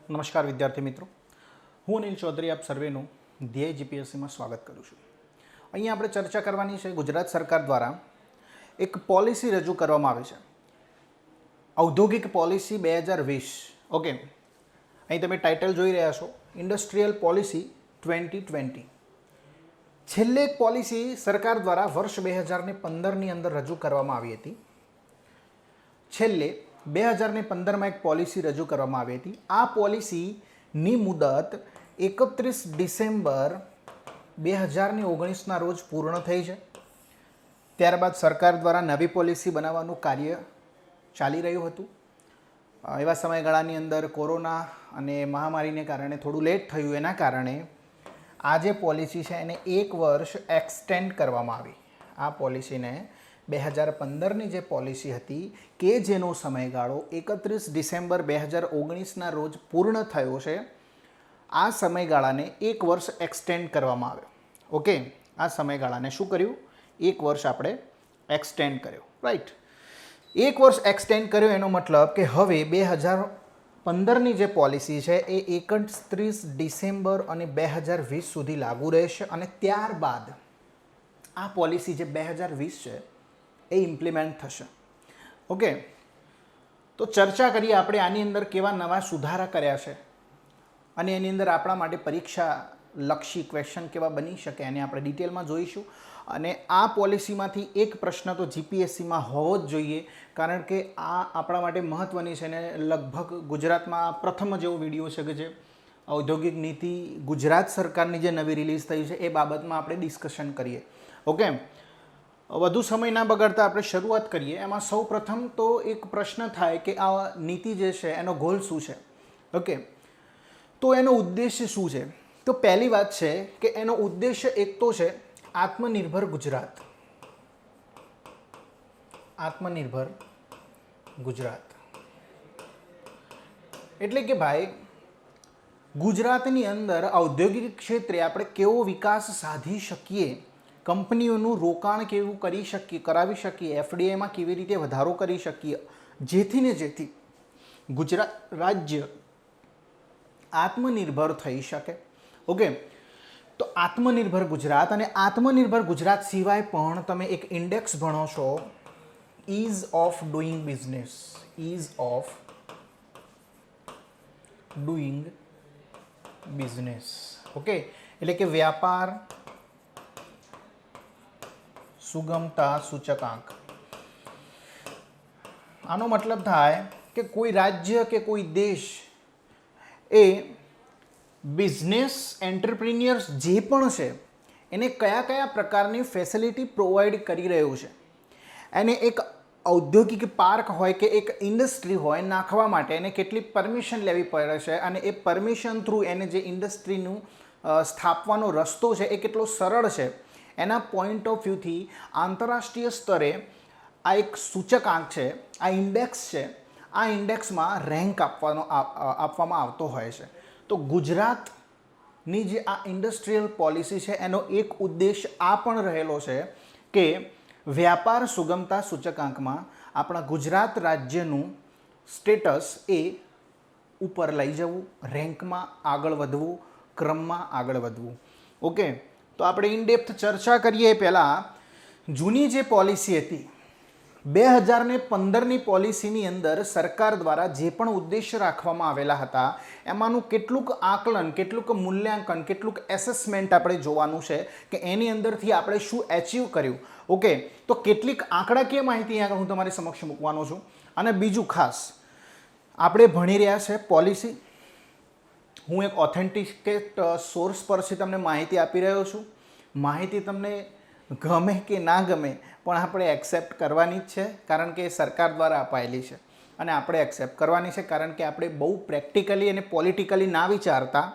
નમસ્કાર વિદ્યાર્થી મિત્રો, હું અનિલ ચૌધરી આપ સર્વેનું ધ્યેય જીપીએસસીમાં સ્વાગત કરું છું. અહીંયા આપણે ચર્ચા કરવાની છે. ગુજરાત સરકાર દ્વારા એક પોલિસી રજૂ કરવામાં આવે છે, ઔદ્યોગિક પોલિસી 2020. ઓકે, અહીં તમે ટાઇટલ જોઈ રહ્યા છો, ઇન્ડસ્ટ્રીયલ પોલિસી 2020. છેલ્લે એક પોલિસી સરકાર દ્વારા વર્ષ 2015ની અંદર રજૂ કરવામાં આવી હતી. છેલ્લે 2015માં એક પોલિસી રજૂ કરવામાં આવી હતી. આ પોલિસીની મુદત 31 ડિસેમ્બર 2019ના રોજ પૂર્ણ થઈ છે. ત્યારબાદ સરકાર દ્વારા નવી પોલિસી બનાવવાનું કાર્ય ચાલી રહ્યું હતું. એવા સમયગાળાની અંદર કોરોના અને મહામારીને કારણે થોડું લેટ થયું. એના કારણે આ જે પોલિસી છે એને 1 વર્ષ એક્સટેન્ડ કરવામાં આવી. આ પોલિસીને 2015ની જે પોલિસી હતી કે જેનો સમયગાળો 31 ડિસેમ્બર 2019ના રોજ પૂર્ણ થયો છે, આ સમયગાળાને 1 વર્ષ એક્સટેન્ડ કરવામાં આવ્યો. ઓકે, આ સમયગાળાને શું કર્યું? 1 વર્ષ આપણે એક્સટેન્ડ કર્યો. રાઈટ, 1 વર્ષ એક્સટેન્ડ કર્યો એનો મતલબ કે હવે 2015ની જે પોલિસી છે એ 31 ડિસેમ્બર અને 2020 સુધી લાગુ રહેશે અને ત્યારબાદ આ પોલિસી જે 2020 છે એ ઇમ્પ્લિમેન્ટ થશે. ઓકે, તો ચર્ચા કરીએ આપણે આની અંદર કેવા નવા સુધારા કર્યા છે અને એની અંદર આપણા માટે પરીક્ષા લક્ષી ક્વેશ્ચન કેવા બની શકે એને આપણે ડિટેલમાં જોઈશું. અને આ પોલિસીમાંથી એક પ્રશ્ન તો જીપીએસસીમાં હોવો જ જોઈએ, કારણ કે આ આપણા માટે મહત્ત્વની છે. ને લગભગ ગુજરાતમાં પ્રથમ જ એવો વિડીયો છે કે જે ઔદ્યોગિક નીતિ ગુજરાત સરકારની જે નવી રિલીઝ થઈ છે એ બાબતમાં આપણે ડિસ્કશન કરીએ. ઓકે, વધુ સમય ના બગાડતા આપણે શરૂઆત કરીએ. એમાં સૌ પ્રથમ તો એક પ્રશ્ન થાય કે આ નીતિ જે છે એનો ગોલ શું છે? ઓકે, તો એનો ઉદ્દેશ્ય શું છે? તો પહેલી વાત છે કે એનો ઉદ્દેશ્ય એક તો છે આત્મનિર્ભર ગુજરાત. આત્મનિર્ભર ગુજરાત એટલે કે ભાઈ ગુજરાતની અંદર ઔદ્યોગિક ક્ષેત્રે આપણે કેવો વિકાસ સાધી શકીએ, કંપનીઓનું રોકાણ કેવું કરાવી શકીએ, એફડીઆઈમાં કેવી રીતે વધારો કરી શકીએ, જેથી ગુજરાત રાજ્ય આત્મનિર્ભર થઈ શકે. ઓકે, તો આત્મનિર્ભર ગુજરાત, અને આત્મનિર્ભર ગુજરાત સિવાય પણ તમે એક ઇન્ડેક્સ ભણો છો, ease of doing business. Ease of doing business. Okay, એટલે કે વ્યાપાર સુગમતા સૂચકાંક. આનો મતલબ થાય કે કોઈ રાજ્ય કે કોઈ દેશ એ બિઝનેસ એન્ટરપ્રિન્યોર્સ જે પણ છે એને કયા કયા પ્રકારની ફેસિલિટી પ્રોવાઈડ કરી રહ્યું છે. એને એક ઔદ્યોગિક પાર્ક હોય કે એક ઇન્ડસ્ટ્રી હોય નાખવા માટે એને કેટલી પરમિશન લેવી પડે છે, અને એ પરમિશન થ્રુ એને જે ઇન્ડસ્ટ્રીનું સ્થાપવાનો રસ્તો છે એ કેટલો સરળ છે, એના પોઈન્ટ ઓફ વ્યૂથી આંતરરાષ્ટ્રીય સ્તરે આ એક સૂચકાંક છે, આ ઇન્ડેક્સ છે. આ ઇન્ડેક્સમાં રેન્ક આપવામાં આવતો હોય છે. તો ગુજરાતની જે આ ઇન્ડસ્ટ્રીયલ પોલિસી છે એનો એક ઉદ્દેશ આ પણ રહેલો છે કે વ્યાપાર સુગમતા સૂચકાંકમાં આપણા ગુજરાત રાજ્યનું સ્ટેટસ એ ઉપર લઈ જવું, રેન્કમાં આગળ વધવું, ક્રમમાં આગળ વધવું. ઓકે, તો આપણે ઇનડેપ્થ ચર્ચા કરીએ. પહેલાં જૂની જે પોલિસી હતી 2015ની પોલિસીની અંદર સરકાર દ્વારા જે પણ ઉદ્દેશ્ય રાખવામાં આવેલા હતા એમાંનું કેટલુંક આકલન, કેટલુંક મૂલ્યાંકન, કેટલુંક એસેસમેન્ટ આપણે જોવાનું છે કે એની અંદરથી આપણે શું એચીવ કર્યું. ઓકે, તો કેટલીક આંકડાકીય માહિતી આગળ હું તમારી સમક્ષ મૂકવાનો છું. અને બીજું ખાસ આપણે ભણી રહ્યા છે પોલિસી. હું એક ઓથેન્ટિકેટ સોર્સ પરથી તમને માહિતી આપી રહ્યો છું. માહિતી તમને ગમે કે ના ગમે પણ આપણે એક્સેપ્ટ કરવાની જ છે, કારણ કે સરકાર દ્વારા અપાયેલી છે અને આપણે એક્સેપ્ટ કરવાની છે. કારણ કે આપણે બહુ પ્રેક્ટિકલી અને પોલિટિકલી ના વિચારતા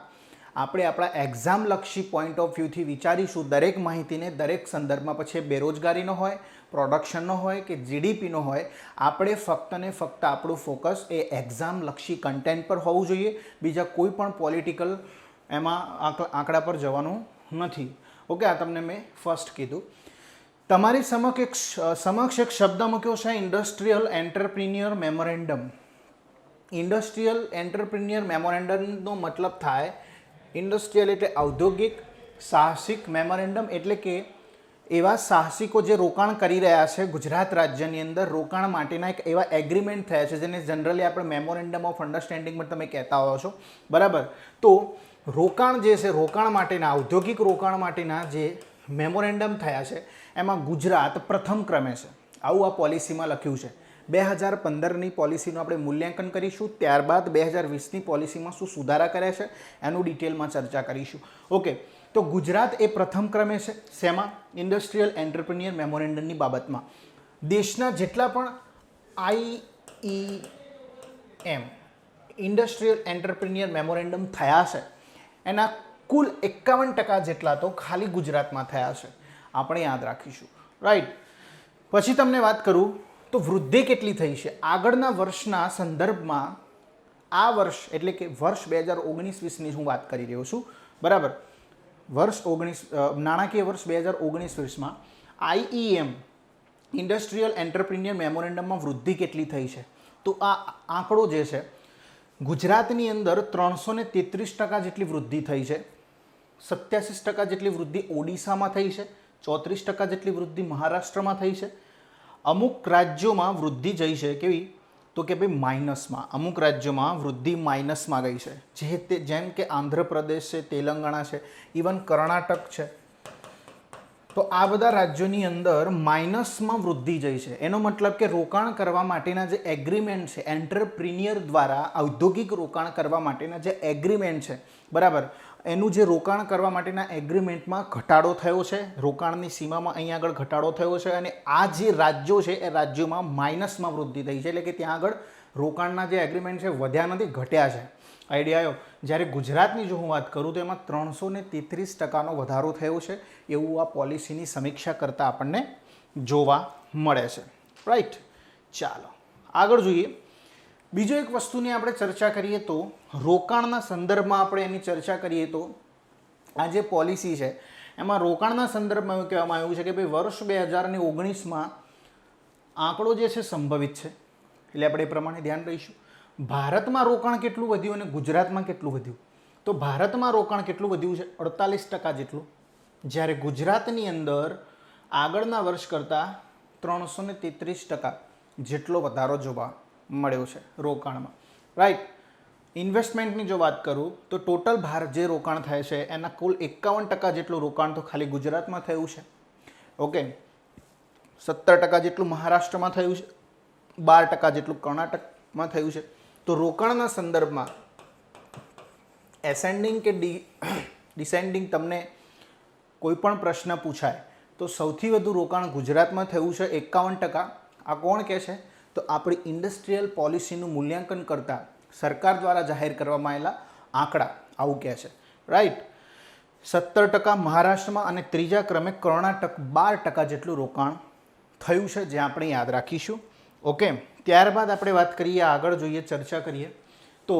આપણે આપણા એક્ઝામ લક્ષી પોઈન્ટ ઓફ વ્યૂથી વિચારીશું દરેક માહિતીને, દરેક સંદર્ભમાં. પછી બેરોજગારીનો હોય, પ્રોડક્શનનો હોય કે જીડીપીનો હોય, આપણે ફક્ત ને ફક્ત આપણું ફોકસ એ એક્ઝામ લક્ષી કન્ટેન્ટ પર હોવું જોઈએ. બીજા કોઈ પણ પોલિટિકલ એમાં આંકડા પર જવાનું નથી. ઓકે, આ તમને મેં ફર્સ્ટ કીધું. તમારી સમક્ષ એક શબ્દ મૂક્યો છે industrial entrepreneur memorandum. Industrial entrepreneur મેમોરેન્ડમનો મતલબ થાય, ઇન્ડસ્ટ્રીયલ એટલે ઔદ્યોગિક, સાહસિક મેમોરેન્ડમ એટલે કે એવા સાહસિકો જે રોકાણ કરી રહ્યા છે ગુજરાત રાજ્યની અંદર રોકાણ માટેના એક એવા એગ્રીમેન્ટ થયા છે જેને જનરલી આપણે મેમોરેન્ડમ ઓફ અન્ડરસ્ટેન્ડિંગમાં તમે કહેતા હોવ છો, બરાબર. તો રોકાણ જે છે, રોકાણ માટેના, ઔદ્યોગિક રોકાણ માટેના જે મેમોરેન્ડમ થયા છે એમાં ગુજરાત પ્રથમ ક્રમે છે. આવું આ પોલિસીમાં લખ્યું છે. 2015ની પોલિસીનું આપણે મૂલ્યાંકન કરીશું, ત્યારબાદ 2020ની પોલિસીમાં શું સુધારા કર્યા છે એનું ડિટેલમાં ચર્ચા કરીશું. ઓકે, તો ગુજરાત એ પ્રથમ ક્રમે છે. શેમાં? ઇન્ડસ્ટ્રીયલ એન્ટરપ્રિન્યોર મેમોરેન્ડમની બાબતમાં. દેશના જેટલા પણ IEM ઇન્ડસ્ટ્રીયલ એન્ટરપ્રિન્યોર મેમોરેન્ડમ થયા છે એના કુલ 51% જેટલા તો ખાલી ગુજરાતમાં થયા છે. આપણે યાદ રાખીશું, રાઈટ. પછી તમને વાત કરું તો વૃદ્ધિ કેટલી થઈ છે આગળના વર્ષના સંદર્ભમાં. આ વર્ષ એટલે કે વર્ષ 2019-20ની હું વાત કરી રહ્યો છું, બરાબર. નાણાકીય વર્ષ 2019-20માં IEM ઇન્ડસ્ટ્રીયલ એન્ટરપ્રિન્યોર મેમોરેન્ડમમાં વૃદ્ધિ કેટલી થઈ છે? તો આ આંકડો જે છે, ગુજરાતની અંદર 333% જેટલી વૃદ્ધિ થઈ છે, 87% જેટલી વૃદ્ધિ ઓડિશામાં થઈ છે, 34% જેટલી વૃદ્ધિ મહારાષ્ટ્રમાં થઈ છે. અમુક રાજ્યોમાં વૃદ્ધિ જઈ છે કેવી? તો કે ભાઈ માઇનસમાં. અમુક રાજ્યોમાં વૃદ્ધિ માઇનસમાં ગઈ છે, જેમ કે આંધ્રપ્રદેશ છે, તેલંગાણા છે, ઇવન કર્ણાટક છે. તો આ બધા રાજ્યોની અંદર માઇનસમાં વૃદ્ધિ જઈ છે. એનો મતલબ કે રોકાણ કરવા માટેના જે એગ્રીમેન્ટ છે, એન્ટરપ્રિન્યોર દ્વારા ઔદ્યોગિક રોકાણ કરવા માટેના જે એગ્રીમેન્ટ છે, બરાબર, એનું જે રોકાણ કરવા માટેના એગ્રીમેન્ટમાં ઘટાડો થયો છે, રોકાણની સીમામાં અહીંયા આગળ ઘટાડો થયો છે. અને આ જે રાજ્યો છે એ રાજ્યોમાં માઇનસમાં વૃદ્ધિ થઈ છે, એટલે કે ત્યાં આગળ રોકાણના જે એગ્રીમેન્ટ છે વધ્યા નથી, ઘટ્યા છે. આઈડિયા આવ્યો? જ્યારે ગુજરાતની જો હું વાત કરું તો એમાં 333%નો વધારો થયો છે એવું આ પોલિસીની સમીક્ષા કરતાં આપણને જોવા મળે છે, રાઈટ. ચાલો આગળ જોઈએ. બીજો એક વસ્તુની આપણે ચર્ચા કરીએ તો રોકાણના સંદર્ભમાં આપણે એની ચર્ચા કરીએ તો આ જે પોલિસી છે એમાં રોકાણના સંદર્ભમાં એવું કહેવામાં આવ્યું છે કે ભાઈ વર્ષ 2019માં આંકડો જે છે સંભવિત છે, એટલે આપણે એ પ્રમાણે ધ્યાન રહીશું. ભારતમાં રોકાણ કેટલું વધ્યું અને ગુજરાતમાં કેટલું વધ્યું? તો ભારતમાં રોકાણ કેટલું વધ્યું છે? 48% જેટલું, જ્યારે ગુજરાતની અંદર આગળના વર્ષ કરતાં 333% જેટલો વધારો જોવા મળ્યો છે રોકાણમાં, રાઈટ. ઇન્વેસ્ટમેન્ટની જો વાત કરું તો ટોટલ ભારત જે રોકાણ થાય છે એના કુલ 51% જેટલું રોકાણ તો ખાલી ગુજરાતમાં થયું છે. ઓકે, 17% જેટલું મહારાષ્ટ્રમાં થયું છે, 12% જેટલું કર્ણાટકમાં થયું છે. તો રોકાણના સંદર્ભમાં એસેન્ડિંગ કે ડિસેન્ડિંગ તમને કોઈ પણ પ્રશ્ન પૂછાય તો સૌથી વધુ રોકાણ ગુજરાતમાં થયું છે 51%. આ કોણ કહે છે? તો આપણી ઇન્ડસ્ટ્રીયલ પોલિસીનું મૂલ્યાંકન કરતાં સરકાર દ્વારા જાહેર કરવામાં આવેલા આંકડા આવું કહે છે, રાઈટ. 17% મહારાષ્ટ્રમાં અને ત્રીજા ક્રમે કર્ણાટક 12% જેટલું રોકાણ થયું છે, જે આપણે યાદ રાખીશું. ઓકે, ત્યારબાદ આપણે વાત કરીએ, આગળ જોઈએ, ચર્ચા કરીએ તો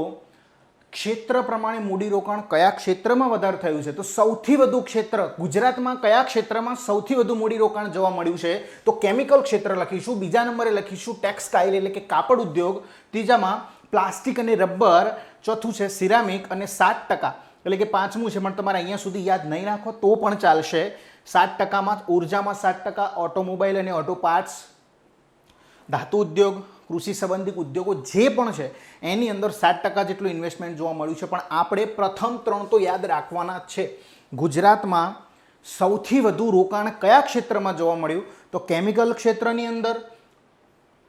ક્ષેત્ર પ્રમાણે મૂડીરોકાણ કયા ક્ષેત્રમાં વધારે થયું છે? તો સૌથી વધુ ક્ષેત્ર ગુજરાતમાં કયા ક્ષેત્રમાં સૌથી વધુ મૂડીરોકાણ જોવા મળ્યું છે? તો કેમિકલ ક્ષેત્ર લખીશું, બીજા નંબરે લખીશું ટેક્સટાઇલ એટલે કે કાપડ ઉદ્યોગ, ત્રીજામાં પ્લાસ્ટિક અને રબર, ચોથું છે સિરામિક અને 7% એટલે કે પાંચમું છે પણ તમારે અહીંયા સુધી યાદ નહીં રાખો તો પણ ચાલશે. 7%માં ઉર્જામાં 7%, ઓટોમોબાઈલ અને ઓટો પાર્ટ્સ, ધાતુ ઉદ્યોગ, કૃષિ સંબંધિત ઉદ્યોગો જે પણ છે એની અંદર 7% જેટલું ઇન્વેસ્ટમેન્ટ જોવા મળ્યું છે. પણ આપણે પ્રથમ 3 તો યાદ રાખવાના જ છે. ગુજરાતમાં સૌથી વધુ રોકાણ કયા ક્ષેત્રમાં જોવા મળ્યું? તો કેમિકલ ક્ષેત્રની અંદર,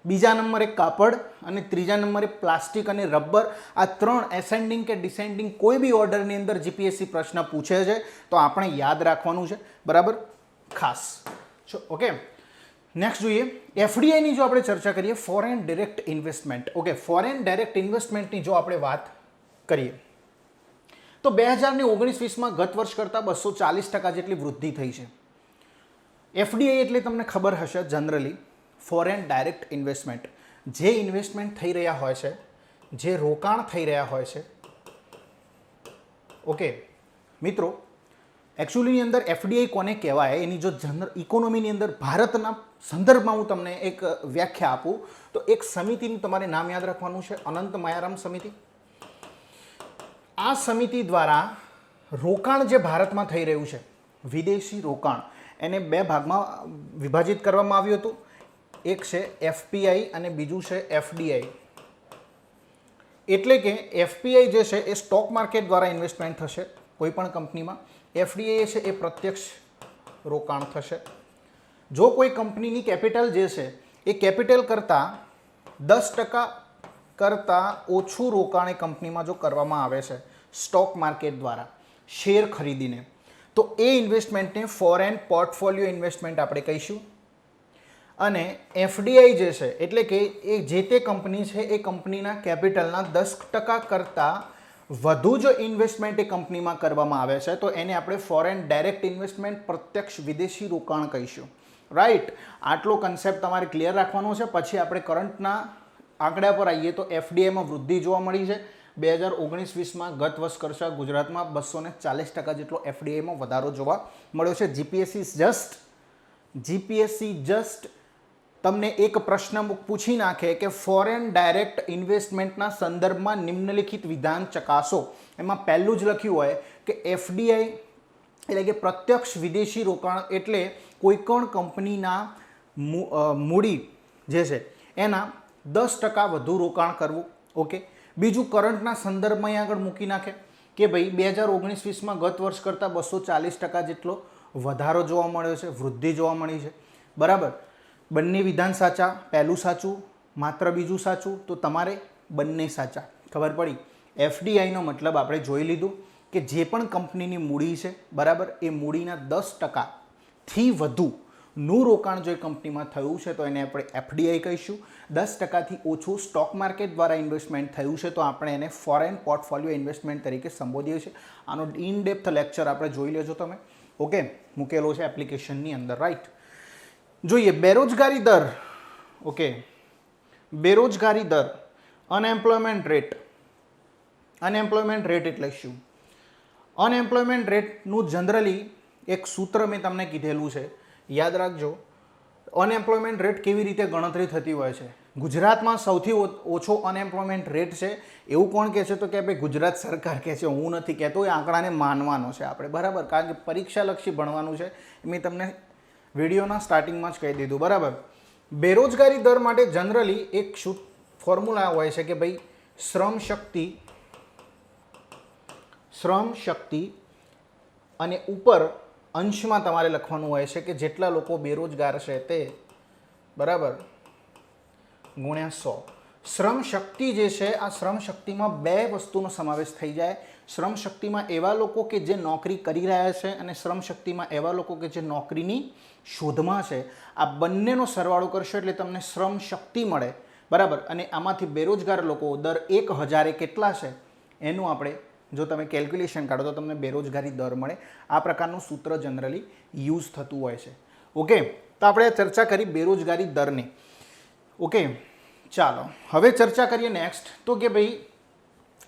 બીજા નંબરે કાપડ અને ત્રીજા નંબરે પ્લાસ્ટિક અને રબર. આ 3 એસેન્ડિંગ કે ડિસેન્ડિંગ કોઈ બી ઓર્ડરની અંદર જીપીએસસી પ્રશ્ન પૂછે છે તો આપણે યાદ રાખવાનું છે, બરાબર, ખાસ. ઓકે, નેક્સ્ટ જોઈએ એફડીઆઈની જો આપણે ચર્ચા કરીએ, foreign direct investment. Okay, foreign direct ઇન્વેસ્ટમેન્ટની જો આપણે વાત કરીએ તો 2019-20માં ગત વર્ષ કરતાં 240% જેટલી વૃદ્ધિ થઈ છે. એફડીઆઈ એટલે તમને ખબર હશે જનરલી ફોરેન ડાયરેક્ટ ઇન્વેસ્ટમેન્ટ, જે ઇન્વેસ્ટમેન્ટ થઈ રહ્યા હોય છે, જે રોકાણ થઈ રહ્યા હોય છે. ઓકે મિત્રો, એકચ્યુઅલીની અંદર એફડીઆઈ કોને કહેવાય એની જો ઇકોનોમીની અંદર ભારતના સંદર્ભમાં હું તમને એક વ્યાખ્યા આપું તો એક સમિતિનું તમારે નામ યાદ રાખવાનું છે, અનંત માયારામ સમિતિ. આ સમિતિ દ્વારા રોકાણ જે ભારતમાં થઈ રહ્યું છે, વિદેશી રોકાણ, એને બે ભાગમાં વિભાજિત કરવામાં આવ્યું હતું. એક છે એફપીઆઈ અને બીજું છે એફડીઆઈ. એટલે કે એફપીઆઈ જે છે એ સ્ટોક માર્કેટ દ્વારા ઇન્વેસ્ટમેન્ટ થશે કોઈ પણ કંપનીમાં. એફડીઆઈ છે એ પ્રત્યક્ષ રોકાણ થશે. જો કોઈ કંપનીની કેપિટલ જે છે એ કેપિટલ કરતાં 10% કરતાં ઓછું રોકાણ એ કંપનીમાં જો કરવામાં આવે છે સ્ટોક માર્કેટ દ્વારા શેર ખરીદીને, તો એ ઇન્વેસ્ટમેન્ટને ફોરેન પોર્ટફોલિયો ઇન્વેસ્ટમેન્ટ આપણે કહીશું. અને એફડીઆઈ જે છે એટલે કે એ જે તે કંપની છે એ કંપનીના કેપિટલના 10% કરતાં વધુ જો ઇન્વેસ્ટમેન્ટ એ કંપનીમાં કરવામાં આવે છે તો એને આપણે ફોરેન ડાયરેક્ટ ઇન્વેસ્ટમેન્ટ, પ્રત્યક્ષ વિદેશી રોકાણ કહીશું. રાઈટ, આટલો કન્સેપ્ટ તમારે ક્લિયર રાખવાનો છે. પછી આપણે કરંટના આંકડા પર આવીએ તો એફડીઆઈમાં વૃદ્ધિ જોવા મળી છે 2019-20માં. ગત વર્ષ કરતાં ગુજરાતમાં 240% જેટલો એફડીઆઈમાં વધારો જોવા મળ્યો છે. જીપીએસસી જસ્ટ તમને એક પ્રશ્ન પૂછી નાખે કે ફોરેન ડાયરેક્ટ ઇન્વેસ્ટમેન્ટના સંદર્ભમાં નિમ્નલિખિત વિધાન ચકાસો. એમાં પહેલું જ લખ્યું હોય કે એફડીઆઈ એટલે કે પ્રત્યક્ષ વિદેશી રોકાણ એટલે કોઈ પણ કંપનીના મૂડી જે છે એના 10% વધુ રોકાણ કરવું. ઓકે. બીજું કરંટના સંદર્ભમાં અહીં આગળ મૂકી નાખે કે ભાઈ 2019-20માં ગત વર્ષ કરતાં 240% જેટલો વધારો જોવા મળ્યો છે, વૃદ્ધિ જોવા મળી છે. બરાબર, બંને વિધાન સાચા, પહેલું સાચું, માત્ર બીજું સાચું, તો તમારે બંને સાચા. ખબર પડી? એફડીઆઈનો મતલબ આપણે જોઈ લીધું કે જે પણ કંપનીની મૂડી છે, બરાબર, એ મૂડીના 10%થી વધુનું રોકાણ જો એ કંપનીમાં થયું છે તો એને આપણે એફડીઆઈ કહીશું. 10%થી ઓછું સ્ટોક માર્કેટ દ્વારા ઇન્વેસ્ટમેન્ટ થયું છે તો આપણે એને ફોરેન પોર્ટફોલિયો ઇન્વેસ્ટમેન્ટ તરીકે સંબોધીએ છીએ. આનો ઇન ડેપ્થ લેક્ચર આપણે જોઈ લેજો તમે. ઓકે, મૂકેલો છે એપ્લિકેશનની અંદર. રાઈટ, જોઈએ બેરોજગારી દર. ઓકે, બેરોજગારી દર, અનએમ્પ્લોયમેન્ટ રેટ. અનએમ્પ્લોયમેન્ટ રેટ એટલે શું? અનએમ્પ્લોયમેન્ટ રેટનું જનરલી એક સૂત્ર મેં તમને કીધેલું છે, યાદ રાખજો. અનએમ્પ્લોયમેન્ટ રેટ કેવી રીતે ગણતરી થતી હોય છે? ગુજરાતમાં સૌથી ઓછો અનએમ્પ્લોયમેન્ટ રેટ છે એવું કોણ કહે છે? તો કે ભાઈ ગુજરાત સરકાર કહે છે, હું નથી કહેતો. એ આંકડાને માનવાનો છે આપણે, બરાબર, કારણ કે પરીક્ષાલક્ષી ભણવાનું છે. મેં તમને વિડીયોના સ્ટાર્ટિંગમાં જ કહી દીધું, બરાબર. બેરોજગારી દર માટે જનરલી એક ફોર્મ્યુલા હોય છે કે ભાઈ શ્રમ શક્તિ અને ઉપર અંશમાં તમારે લખવાનું હોય છે કે જેટલા લોકો બેરોજગાર છે તે, બરાબર, ગુણ્યા 100. શ્રમ શક્તિ જે છે, આ શ્રમ શક્તિમાં બે વસ્તુનો સમાવેશ થઈ જાય. શ્રમ શક્તિમાં એવા લોકો કે જે નોકરી કરી રહ્યા છે અને શ્રમ શક્તિમાં એવા લોકો કે જે નોકરીની શોધમાં છે. આ બંનેનો સરવાળો કરશો એટલે તમને શ્રમ શક્તિ મળે, બરાબર. અને આમાંથી બેરોજગાર લોકો દર 1000 કેટલા છે એનું આપણે જો તમે કેલ્ક્યુલેશન કાઢો તો તમને બેરોજગારી દર મળે. આ પ્રકારનું સૂત્ર જનરલી યુઝ થતું હોય છે. ઓકે, તો આપણે ચર્ચા કરી બેરોજગારી દરની. ઓકે, ચાલો હવે ચર્ચા કરીએ નેક્સ્ટ. તો કે ભાઈ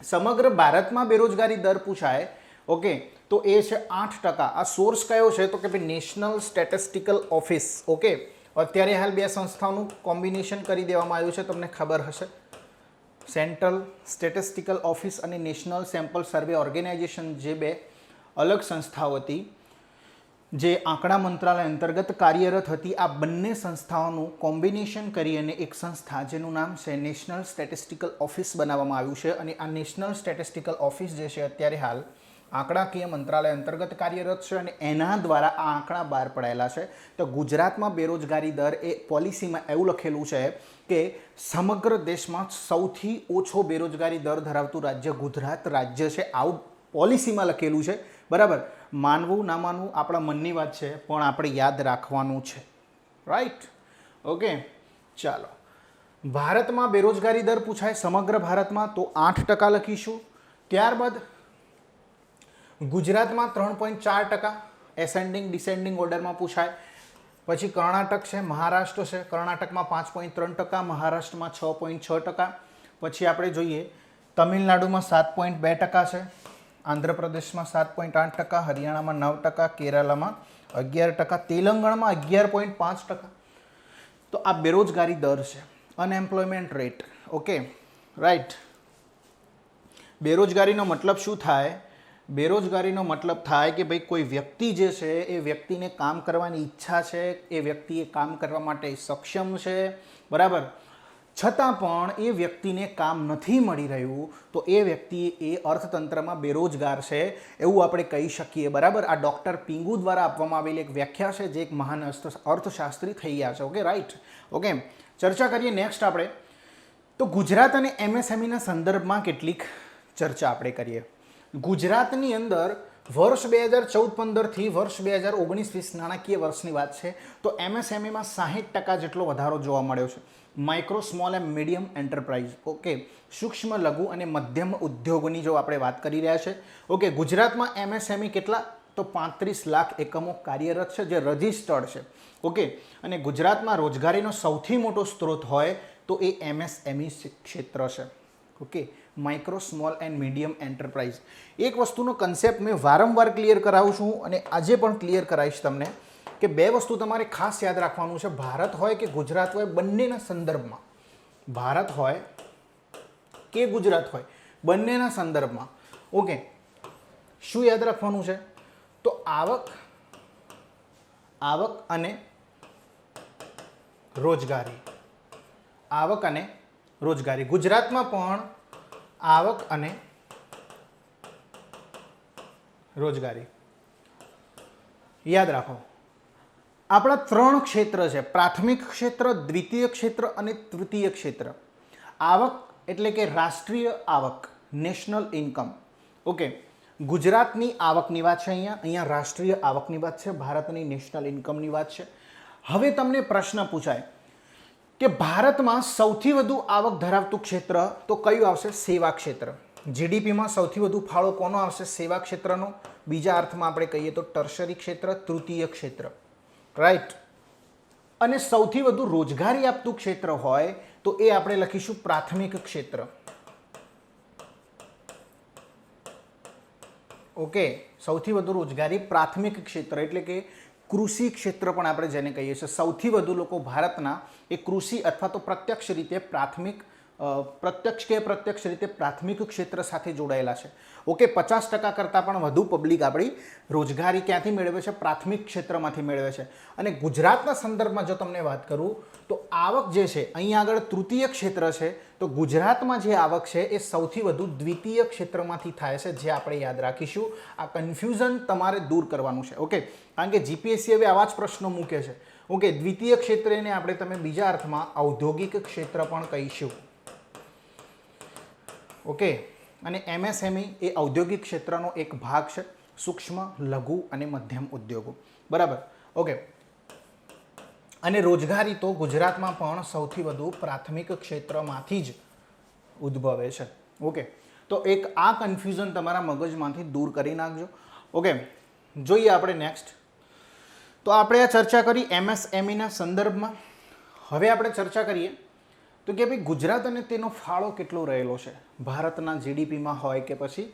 સમગ્ર ભારતમાં બેરોજગારી દર પૂછાય, ઓકે, તો એ છે 8%. આ સોર્સ કયો છે? તો કે ભાઈ નેશનલ સ્ટેટિસ્ટિકલ ઓફિસ. ઓકે, અત્યારે હાલ બે સંસ્થાઓનું કોમ્બિનેશન કરી દેવામાં આવ્યું છે, તમને ખબર હશે. સેન્ટ્રલ સ્ટેટિસ્ટિકલ ઓફિસ અને નેશનલ સેમ્પલ સર્વે ઓર્ગેનાઇઝેશન, જે બે અલગ સંસ્થાઓ હતી જે આંકડા મંત્રાલય અંતર્ગત કાર્યરત હતી. આ બંને સંસ્થાઓનું કોમ્બિનેશન કરી અને એક સંસ્થા જેનું નામ છે નેશનલ સ્ટેટિસ્ટિકલ ઓફિસ બનાવવામાં આવ્યું છે. અને આ નેશનલ સ્ટેટિસ્ટિકલ ઓફિસ જે છે અત્યારે હાલ આંકડાકીય મંત્રાલય અંતર્ગત કાર્યરત છે અને એના દ્વારા આ આંકડા બહાર પડાયેલા છે. તો ગુજરાતમાં બેરોજગારી દર એ પોલિસીમાં એવું લખેલું છે કે સમગ્ર દેશમાં સૌથી ઓછો બેરોજગારી દર ધરાવતું રાજ્ય ગુજરાત રાજ્ય છે. આવું પોલિસીમાં લખેલું છે, બરાબર. માનવું ના માનવું આપણા મનની વાત છે, પણ આપણે યાદ રાખવાનું છે. રાઈટ, ઓકે, ચાલો. ભારતમાં બેરોજગારી દર પૂછાય સમગ્ર ભારતમાં તો 8% લખીશું. ત્યારબાદ ગુજરાતમાં 3.4%, એસેન્ડિંગ ડિસેન્ડિંગ ઓર્ડરમાં પૂછાય. પછી કર્ણાટક છે, મહારાષ્ટ્ર છે. કર્ણાટકમાં 5.3%, મહારાષ્ટ્રમાં 6.6%. પછી આપણે જોઈએ તમિલનાડુમાં 7.2% છે, આંધ્રપ્રદેશમાં 7.8%, હરિયાણામાં 9%, કેરાલામાં 11%, તેલંગાણામાં 11.5%. તો આ બેરોજગારી દર છે, અનએમ્પ્લોયમેન્ટ રેટ. Okay, right. બેરોજગારીનો મતલબ શું થાય? બેરોજગારીનો મતલબ થાય કે ભાઈ કોઈ વ્યક્તિ જે છે એ વ્યક્તિને કામ કરવાની ઈચ્છા છે, એ વ્યક્તિ એ કામ કરવા માટે સક્ષમ છે, બરાબર, છતાં પણ એ વ્યક્તિને કામ નથી મળી રહ્યું, તો એ વ્યક્તિ એ અર્થતંત્રમાં બેરોજગાર છે એવું આપણે કહી શકીએ, બરાબર. આ ડૉક્ટર પિંગુ દ્વારા આપવામાં આવેલી એક વ્યાખ્યા છે, જે એક મહાન અર્થશાસ્ત્રી થઈ ગયા છે. Okay, right. ઓકે, ચર્ચા કરીએ નેક્સ્ટ આપણે. તો ગુજરાત અને એમએસએમઈના સંદર્ભમાં કેટલીક ચર્ચા આપણે કરીએ. ગુજરાતની અંદર વર્ષ 2014-15થી વર્ષ 2019-20 નાણાકીય વર્ષની વાત છે, તો એમએસએમઈમાં 60% જેટલો વધારો જોવા મળ્યો છે. Micro, small and medium enterprise, okay, સૂક્ષ્મ, લઘુ અને મધ્યમ ઉદ્યોગોની જો આપણે વાત કરી રહ્યા છે. ઓકે, ગુજરાતમાં એમએસએમઈ કેટલા? તો 35 લાખ એકમો કાર્યરત છે, જે રજિસ્ટર્ડ છે. ઓકે, અને ગુજરાતમાં રોજગારીનો સૌથી મોટો સ્ત્રોત હોય તો એ એમએસએમઈ ક્ષેત્ર છે. Okay, micro, small and medium enterprise. એક વસ્તુનો કન્સેપ્ટ મેં વારંવાર ક્લિયર કરાવું છું અને આજે પણ ક્લિયર કરાવીશ તમને, કે બે વસ્તુ તમારે ખાસ યાદ રાખવાનું છે. ભારત હોય કે ગુજરાત હોય, બંનેના સંદર્ભમાં, ભારત હોય કે ગુજરાત હોય, બંનેના સંદર્ભમાં, ઓકે, શું યાદ રાખવાનું છે? તો આવક અને રોજગારી. આવક અને રોજગારી. ગુજરાતમાં પણ આવક અને રોજગારી. યાદ રાખો, આપણા 3 ક્ષેત્ર છે: પ્રાથમિક ક્ષેત્ર, દ્વિતીય ક્ષેત્ર અને તૃતીય ક્ષેત્ર. આવક એટલે કે રાષ્ટ્રીય આવક, નેશનલ ઇન્કમ. ઓકે, ગુજરાતની આવકની વાત છે, અહીંયા રાષ્ટ્રીય આવકની વાત છે, ભારતની નેશનલ ઇન્કમની વાત છે. હવે તમને પ્રશ્ન પૂછાય કે ભારતમાં સૌથી વધુ આવક ધરાવતું ક્ષેત્ર તો કયું આવશે? સેવા ક્ષેત્ર. જીડીપીમાં સૌથી વધુ ફાળો કોનો આવશે? સેવા ક્ષેત્રનો. બીજા અર્થમાં આપણે કહીએ તો ટર્શરી ક્ષેત્ર, તૃતીય ક્ષેત્ર, રાઈટ. અને સૌથી વધુ રોજગારી આપતું ક્ષેત્ર હોય તો એ આપણે લખીશું પ્રાથમિક ક્ષેત્ર. ઓકે, સૌથી વધુ રોજગારી પ્રાથમિક ક્ષેત્ર એટલે કે કૃષિ ક્ષેત્ર પણ આપણે જેને કહીએ છીએ. સૌથી વધુ લોકો ભારતના એ કૃષિ અથવા તો પ્રત્યક્ષ રીતે પ્રત્યક્ષ રીતે પ્રાથમિક ક્ષેત્ર સાથે જોડાયેલા છે. ઓકે, 50% કરતાં પણ વધુ પબ્લિક આપણી રોજગારી ક્યાંથી મેળવે છે? પ્રાથમિક ક્ષેત્રમાંથી મેળવે છે. અને ગુજરાતના સંદર્ભમાં જો તમને વાત કરું તો આવક જે છે અહીંયા આગળ તૃતીય ક્ષેત્ર છે, તો ગુજરાતમાં જે આવક છે એ સૌથી વધુ દ્વિતીય ક્ષેત્રમાંથી થાય છે, જે આપણે યાદ રાખીશું. આ કન્ફ્યુઝન તમારે દૂર કરવાનું છે. ઓકે, કારણ કે જીપીએસસી હવે આવા જ પ્રશ્નો મૂકે છે. ઓકે, દ્વિતીય ક્ષેત્રને આપણે તમે બીજા અર્થમાં ઔદ્યોગિક ક્ષેત્ર પણ કહીશું. ઓકે, અને એમએસએમઈ એ ઔદ્યોગિક ક્ષેત્રનો એક ભાગ છે, સૂક્ષ્મ, લઘુ અને મધ્યમ ઉદ્યોગો, બરાબર. ઓકે, અને રોજગારી તો ગુજરાતમાં પણ સૌથી વધુ પ્રાથમિક ક્ષેત્રમાંથી જ ઉદ્ભવે છે. ઓકે, તો એક આ કન્ફ્યુઝન તમારા મગજમાંથી દૂર કરી નાખજો. ઓકે, જોઈએ આપણે નેક્સ્ટ. તો આપણે આ ચર્ચા કરી એમએસએમઈના સંદર્ભમાં. હવે આપણે ચર્ચા કરીએ તો કે ભાઈ ગુજરાત અને તેનો ફાળો કેટલો રહેલો છે ભારતના જીડીપીમાં હોય કે પછી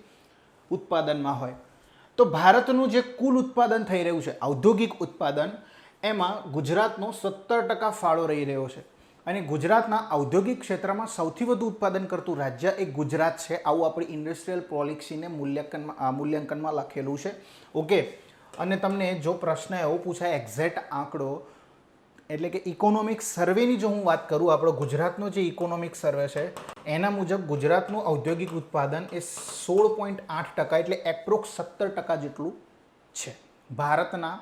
ઉત્પાદનમાં હોય. તો ભારતનું જે કુલ ઉત્પાદન થઈ રહ્યું છે, ઔદ્યોગિક ઉત્પાદન, એમાં ગુજરાતનો 17% ફાળો રહી રહ્યો છે. અને ગુજરાતના ઔદ્યોગિક ક્ષેત્રમાં સૌથી વધુ ઉત્પાદન કરતું રાજ્ય એ ગુજરાત છે. આવું આપણી ઇન્ડસ્ટ્રીયલ પોલિસીને મૂલ્યાંકનમાં લખેલું છે. ઓકે, અને તમને જો પ્રશ્ન એવો પૂછાય એક્ઝેક્ટ આંકડો, એટલે કે ઇકોનોમિક સર્વેની જો હું વાત કરું, આપણો ગુજરાતનો જે ઇકોનોમિક સર્વે છે એના મુજબ ગુજરાતનું ઔદ્યોગિક ઉત્પાદન એ 16.8%, એટલે એપ્રોક્સ 17% જેટલું છે. ભારતના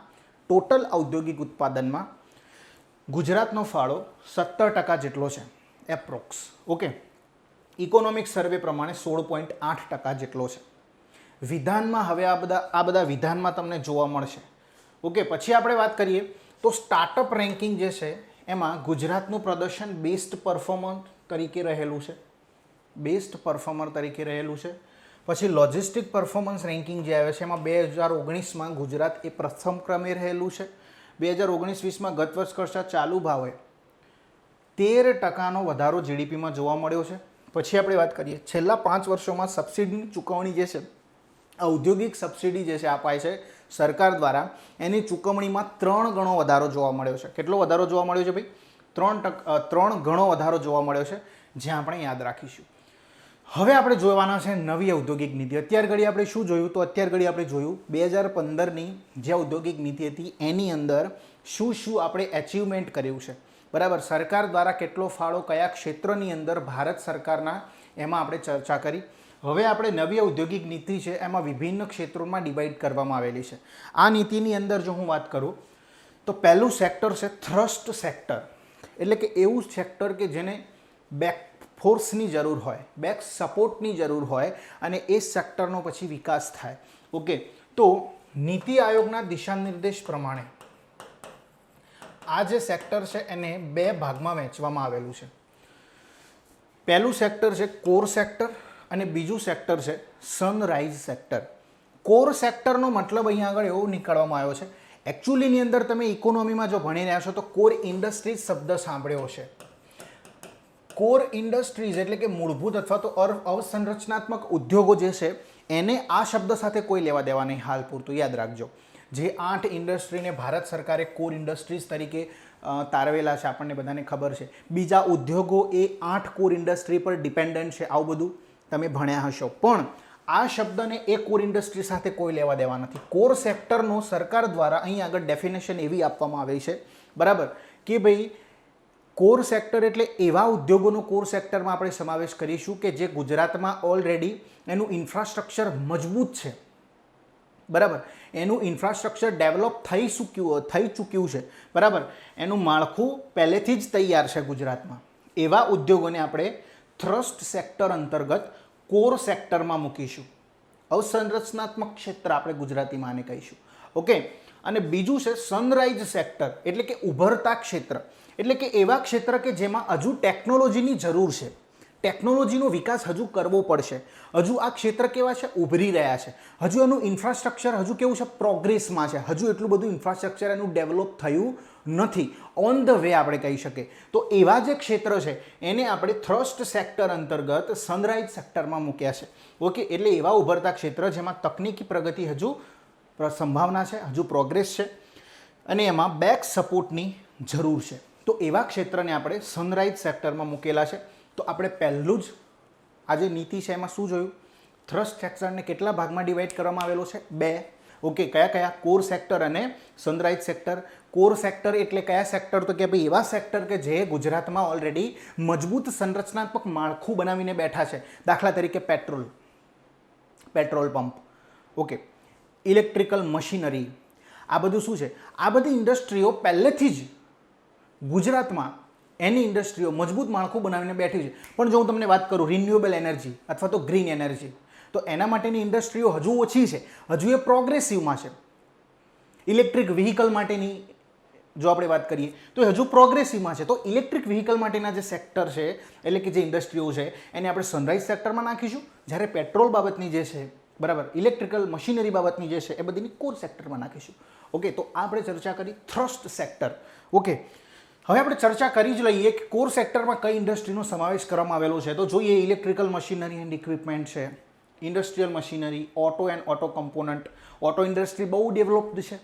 ટોટલ ઔદ્યોગિક ઉત્પાદનમાં ગુજરાતનો ફાળો 17% જેટલો છે, એપ્રોક્સ. ઓકે, ઇકોનોમિક સર્વે પ્રમાણે 16.8% જેટલો છે. વિધાનમાં હવે આ બધા વિધાનમાં તમને જોવા મળશે. ઓકે, પછી આપણે વાત કરીએ તો સ્ટાર્ટઅપ રેન્કિંગ જે છે એમાં ગુજરાતનું પ્રદર્શન બેસ્ટ પરફોર્મર તરીકે રહેલું છે. બેસ્ટ પરફોર્મર તરીકે રહેલું છે. પછી લોજિસ્ટિક પરફોર્મન્સ રેન્કિંગ જે આવે છે એમાં 2019માં ગુજરાત એ પ્રથમ ક્રમે રહેલું છે. 2019-20માં ગત વર્ષ કરતાં ચાલુ ભાવે 13%નો વધારો જીડીપીમાં જોવા મળ્યો છે. પછી આપણે વાત કરીએ છેલ્લા 5 વર્ષોમાં સબસિડીની ચૂકવણી જે છે, ઔદ્યોગિક સબસિડી જે છે અપાય છે સરકાર દ્વારા, એની ચૂકવણીમાં 3 ગણો વધારો જોવા મળ્યો છે. કેટલો વધારો જોવા મળ્યો છે ભાઈ? ત્રણ ગણો વધારો જોવા મળ્યો છે, જે આપણે યાદ રાખીશું. હવે આપણે જોવાના છે નવી ઔદ્યોગિક નીતિ. અત્યાર ઘડી આપણે શું જોયું? તો અત્યાર ઘડી આપણે જોયું 2015ની જે ઔદ્યોગિક નીતિ હતી એની અંદર શું શું આપણે એચિવમેન્ટ કર્યું છે, બરાબર. સરકાર દ્વારા કેટલો ફાળો કયા ક્ષેત્રની અંદર ભારત સરકારના, એમાં આપણે ચર્ચા કરી. હવે આપણે નવી ઔદ્યોગિક નીતિ છે એમાં વિભિન્ન ક્ષેત્રોમાં ડિવાઈડ કરવામાં આવેલી છે. આ નીતિની અંદર જો હું વાત કરું તો પહેલું સેક્ટર છે થ્રસ્ટ સેક્ટર, એટલે કે એવું સેક્ટર કે જેને બેક ફોર્સની જરૂર હોય, બેક સપોર્ટની જરૂર હોય અને એ સેક્ટરનો પછી વિકાસ થાય. ઓકે, તો નીતિ આયોગના દિશાનિર્દેશ પ્રમાણે આ જે સેક્ટર છે એને બે ભાગમાં વહેંચવામાં આવેલું છે. પહેલું સેક્ટર છે કોર સેક્ટર અને બીજું સેક્ટર છે સનરાઈઝ સેક્ટર. કોર સેક્ટરનો મતલબ અહીંયા આગળ એવો નીકળવામાં આવ્યો છે, એકચ્યુઅલીની અંદર તમે ઇકોનોમીમાં જો ભણી રહ્યા છો તો કોર ઇન્ડસ્ટ્રીઝ શબ્દ સાંભળ્યો છે. કોર ઇન્ડસ્ટ્રીઝ એટલે કે મૂળભૂત અથવા તો અવસંરચનાત્મક ઉદ્યોગો જે છે એને આ શબ્દ સાથે કોઈ લેવા દેવા નહીં હાલ પૂરતું, યાદ રાખજો. જે 8 ઇન્ડસ્ટ્રીને ભારત સરકારે કોર ઇન્ડસ્ટ્રીઝ તરીકે તારવેલા છે, આપણને બધાને ખબર છે. બીજા ઉદ્યોગો એ 8 કોર ઇન્ડસ્ટ્રી પર ડિપેન્ડન્ટ છે, આવું બધું તમે ભણ્યા હશો. પણ આ શબ્દને એ કોર ઇન્ડસ્ટ્રી સાથે કોઈ લેવા દેવા નથી. કોર સેક્ટરનો સરકાર દ્વારા અહીં આગળ ડેફિનેશન એવી આપવામાં આવી છે, બરાબર, કે ભાઈ કોર સેક્ટર એટલે એવા ઉદ્યોગોનો કોર સેક્ટરમાં આપણે સમાવેશ કરીશું કે જે ગુજરાતમાં ઓલરેડી એનું ઇન્ફ્રાસ્ટ્રક્ચર મજબૂત છે, બરાબર, એનું ઇન્ફ્રાસ્ટ્રક્ચર ડેવલપ થઈ ચૂક્યું છે, બરાબર, એનું માળખું પહેલેથી જ તૈયાર છે ગુજરાતમાં. એવા ઉદ્યોગોને આપણે થ્રસ્ટ સેક્ટર અંતર્ગત કોર સેક્ટરમાં મૂકીશું. અવસંરચનાત્મક ક્ષેત્ર આપણે ગુજરાતીમાં આને કહીશું. ઓકે, અને બીજું છે સનરાઈઝ સેક્ટર, એટલે કે ઉભરતા ક્ષેત્ર, એટલે કે એવા ક્ષેત્ર કે જેમાં હજુ ટેકનોલોજીની જરૂર છે, ટેકનોલોજીનો વિકાસ હજુ કરવો પડશે. હજુ આ ક્ષેત્ર કેવા છે? ઉભરી રહ્યા છે. હજુ એનું ઇન્ફ્રાસ્ટ્રક્ચર હજુ કેવું છે? પ્રોગ્રેસમાં છે. હજુ એટલું બધું ઇન્ફ્રાસ્ટ્રક્ચર એનું ડેવલપ થયું નથી, ઓન ધ વે આપણે કહી શકીએ. તો એવા જે ક્ષેત્ર છે એને આપણે થ્રસ્ટ સેક્ટર અંતર્ગત સનરાઈઝ સેક્ટરમાં મૂક્યા છે. ઓકે, એટલે એવા ઉભરતા ક્ષેત્ર જેમાં તકનીકી પ્રગતિ હજુ સંભાવના છે, હજુ પ્રોગ્રેસ છે અને એમાં બેક સપોર્ટની જરૂર છે. તો એવા ક્ષેત્રને આપણે સનરાઈઝ સેક્ટરમાં મૂકેલા છે. તો આપણે પહેલું જ આ જે નીતિ છે એમાં શું જોયું? થ્રસ્ટ સેક્ટરને કેટલા ભાગમાં ડિવાઈડ કરવામાં આવેલો છે? 2. ઓકે, કયા કયા? કોર સેક્ટર અને સનરાઈઝ સેક્ટર. કોર સેક્ટર એટલે કયા સેક્ટર? તો કે ભાઈ એવા સેક્ટર કે જે ગુજરાતમાં ઓલરેડી મજબૂત સંરચનાત્મક માળખું બનાવીને બેઠા છે. દાખલા તરીકે petrol pump, okay, electrical machinery, આ બધું શું છે? આ બધી ઇન્ડસ્ટ્રીઓ પહેલેથી જ ગુજરાતમાં એની ઇન્ડસ્ટ્રીઓ મજબૂત માળખું બનાવીને બેઠી છે. પણ જો હું તમને વાત કરું રિન્યુએબલ એનર્જી અથવા તો ગ્રીન એનર્જી, તો એના માટેની ઇન્ડસ્ટ્રીઓ હજુ ઓછી છે, હજુ એ પ્રોગ્રેસિવમાં છે. ઇલેક્ટ્રિક વ્હીકલ માટેની જો આપણે વાત કરીએ તો હજુ પ્રોગ્રેસિવમાં છે. તો ઇલેક્ટ્રિક વ્હીકલ માટેના જે સેક્ટર છે એટલે કે જે ઇન્ડસ્ટ્રીઓ છે એને આપણે સનરાઈઝ સેક્ટરમાં નાખીશું, જ્યારે પેટ્રોલ બાબતની જે છે, બરાબર, ઇલેક્ટ્રિકલ મશીનરી બાબતની જે છે એ બધીની કોર સેક્ટરમાં નાખીશું. ઓકે, તો આપણે ચર્ચા કરી થ્રસ્ટ સેક્ટર. ઓકે, હવે આપણે ચર્ચા કરી જ લઈએ કે કોર સેક્ટરમાં કઈ ઇન્ડસ્ટ્રીનો સમાવેશ કરવામાં આવેલો છે. તો જોઈએ ઇલેક્ટ્રિકલ મશીનરી એન્ડ ઇક્વિપમેન્ટ છે, industrial machinery, auto and auto component. Auto industry બહુ ડેવલપ્ડ છે,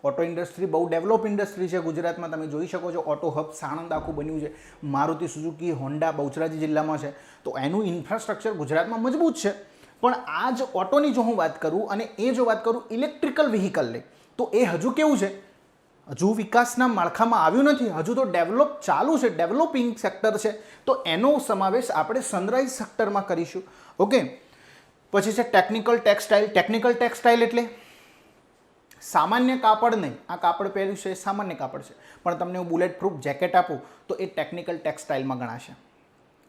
ઓટો ઇન્ડસ્ટ્રી બહુ ડેવલપ ઇન્ડસ્ટ્રી છે ગુજરાતમાં. તમે જોઈ શકો છો ઓટો હબ સાણંદ આખું બન્યું છે. મારુતિ સુઝુકી હોન્ડા બહુચરાજી જિલ્લામાં છે. તો એનું ઇન્ફ્રાસ્ટ્રક્ચર ગુજરાતમાં મજબૂત છે. પણ આ જ ઓટોની જો હું વાત કરું અને એ જો વાત કરું ઇલેક્ટ્રિકલ વ્હીકલની, તો એ હજુ કેવું છે? હજુ વિકાસના માળખામાં આવ્યું નથી, હજુ તો ડેવલપ ચાલુ છે, ડેવલપિંગ સેક્ટર છે. તો એનો સમાવેશ આપણે સનરાઈઝ સેક્ટરમાં કરીશું. ઓકે, પછી છે ટેકનિકલ ટેક્સટાઇલ. ટેકનિકલ ટેક્સટાઇલ એટલે સામાન્ય કાપડ નહીં, આ કાપડ પહેર્યું છે એ સામાન્ય કાપડ છે, પણ તમને હું બુલેટ પ્રૂફ જેકેટ આપું તો એ ટેકનિકલ ટેક્સટાઇલમાં ગણાશે,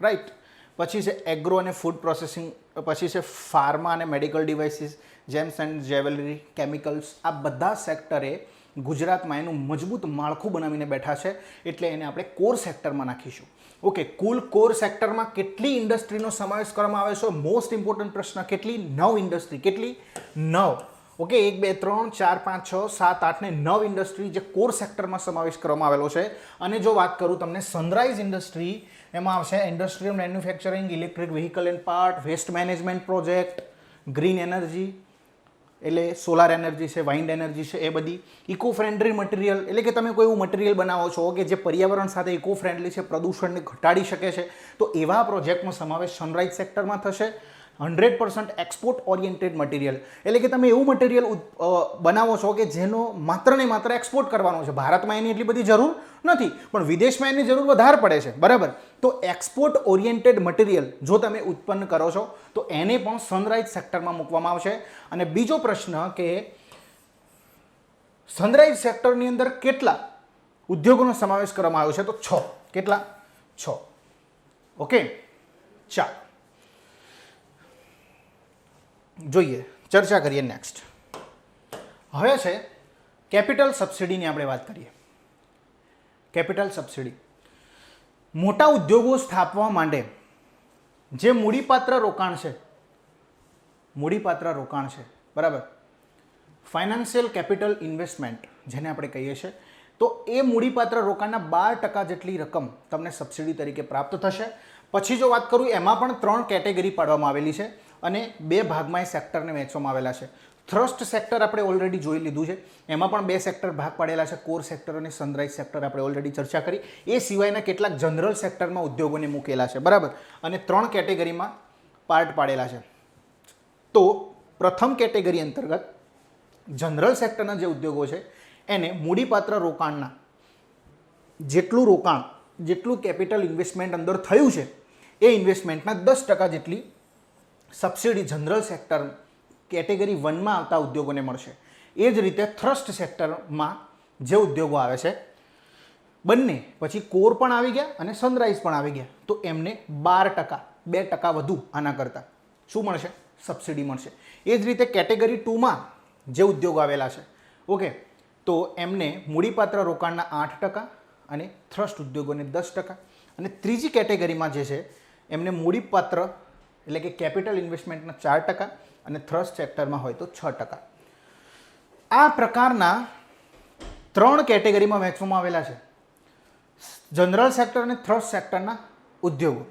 રાઈટ. પછી છે એગ્રો અને ફૂડ પ્રોસેસિંગ, પછી છે ફાર્મા અને medical devices, gems and jewellery, chemicals. આ બધા સેક્ટરે ગુજરાતમાં એનું મજબૂત માળખું બનાવીને બેઠા છે, એટલે એને આપણે કોર સેક્ટરમાં નાખીશું. ઓકે, કુલ કોર સેક્ટરમાં કેટલી ઇન્ડસ્ટ્રીનો સમાવેશ કરવામાં આવે છે? મોસ્ટ ઇમ્પોર્ટન્ટ પ્રશ્ન. કેટલી? 9 ઇન્ડસ્ટ્રી. કેટલી? 9. ઓકે, 1 2 3 4 5 6 7 8 ને 9 ઇન્ડસ્ટ્રી જે કોર સેક્ટરમાં સમાવેશ કરવામાં આવેલો છે. અને જો વાત કરું તમને સનરાઈઝ ઇન્ડસ્ટ્રી, એમાં આવશે industrial manufacturing, electric vehicle and part, waste management project, green energy, એટલે સોલાર એનર્જી છે, વાઇન્ડ એનર્જી છે, એ બધી ઇકો ફ્રેન્ડલી મટીરિયલ, એટલે કે તમે કોઈ એવું મટીરિયલ બનાવો છો કે જે પર્યાવરણ સાથે ઇકો ફ્રેન્ડલી છે, પ્રદૂષણને ઘટાડી શકે છે, તો એવા પ્રોજેક્ટનો સમાવેશ સનરાઇઝ સેક્ટરમાં થશે. 100% એક્સપોર્ટ ઓરિએન્ટેડ મટીરિયલ, એટલે કે તમે એવું મટીરિયલ બનાવો છો કે જેનો માત્ર ને માત્ર એક્સપોર્ટ કરવાનો છે. ભારતમાં એની એટલી બધી જરૂર નથી, પણ વિદેશમાં એની જરૂર વધારે પડે છે, બરાબર. તો એક્સપોર્ટ ઓરિએન્ટેડ મટીરિયલ જો તમે ઉત્પન્ન કરો છો તો એને પણ સનરાઇઝ સેક્ટરમાં મૂકવામાં આવશે. અને બીજો પ્રશ્ન કે સનરાઇઝ સેક્ટરની અંદર કેટલા ઉદ્યોગોનો સમાવેશ કરવામાં આવ્યો છે, તો 6. કેટલા? 6. ઓકે, ચાલો જોઈએ, ચર્ચા કરીએ. નેક્સ્ટ હવે છે કેપિટલ સબસિડીની આપણે વાત કરીએ. કેપિટલ સબસિડી મોટા ઉદ્યોગો સ્થાપવા માટે જે મૂડીપાત્ર રોકાણ છે, મૂડીપાત્ર રોકાણ છે, બરાબર, ફાઇનાન્શિયલ કેપિટલ ઇન્વેસ્ટમેન્ટ જેને આપણે કહીએ છીએ, તો એ મૂડીપાત્ર રોકાણના 12% જેટલી રકમ તમને સબસિડી તરીકે પ્રાપ્ત થશે. પછી જો વાત કરું એમાં પણ 3 કેટેગરી પાડવામાં આવેલી છે અને 2 ભાગમાં એ સેક્ટરને વહેંચવામાં આવેલા છે. થ્રસ્ટ સેક્ટર આપણે ઓલરેડી જોઈ લીધું છે, એમાં પણ 2 સેક્ટર ભાગ પાડેલા છે, કોર સેક્ટર અને સનરાઇઝ સેક્ટર આપણે ઓલરેડી ચર્ચા કરી. એ સિવાયના કેટલાક જનરલ સેક્ટરમાં ઉદ્યોગોને મૂકેલા છે, બરાબર, અને 3 કેટેગરીમાં પાર્ટ પાડેલા છે. તો પ્રથમ કેટેગરી અંતર્ગત જનરલ સેક્ટરના જે ઉદ્યોગો છે એને મૂડીપાત્ર રોકાણના જેટલું કેપિટલ ઇન્વેસ્ટમેન્ટ અંદર થયું છે એ ઇન્વેસ્ટમેન્ટના 10% જેટલી સબસિડી જનરલ સેક્ટર કેટેગરી 1માં આવતા ઉદ્યોગોને મળશે. એ જ રીતે થ્રસ્ટ સેક્ટરમાં જે ઉદ્યોગો આવે છે બંને, પછી કોર પણ આવી ગયા અને સનરાઇઝ પણ આવી ગયા, તો એમને 12%, 2% વધુ આના કરતાં શું મળશે? સબસિડી મળશે. એ જ રીતે કેટેગરી 2માં જે ઉદ્યોગો આવેલા છે, ઓકે, તો એમને મૂડીપાત્ર રોકાણના 8% અને થ્રસ્ટ ઉદ્યોગોને 10%. અને ત્રીજી કેટેગરીમાં જે છે એમને મૂડીપાત્ર એટલે કે કેપિટલ ઇન્વેસ્ટમેન્ટના 4% અને થ્રસ્ટ સેક્ટરમાં હોય તો 6%. આ પ્રકારના 3 કેટેગરીમાં વહેંચવામાં આવેલા છે જનરલ સેક્ટર અને થ્રસ્ટ સેક્ટરના ઉદ્યોગો.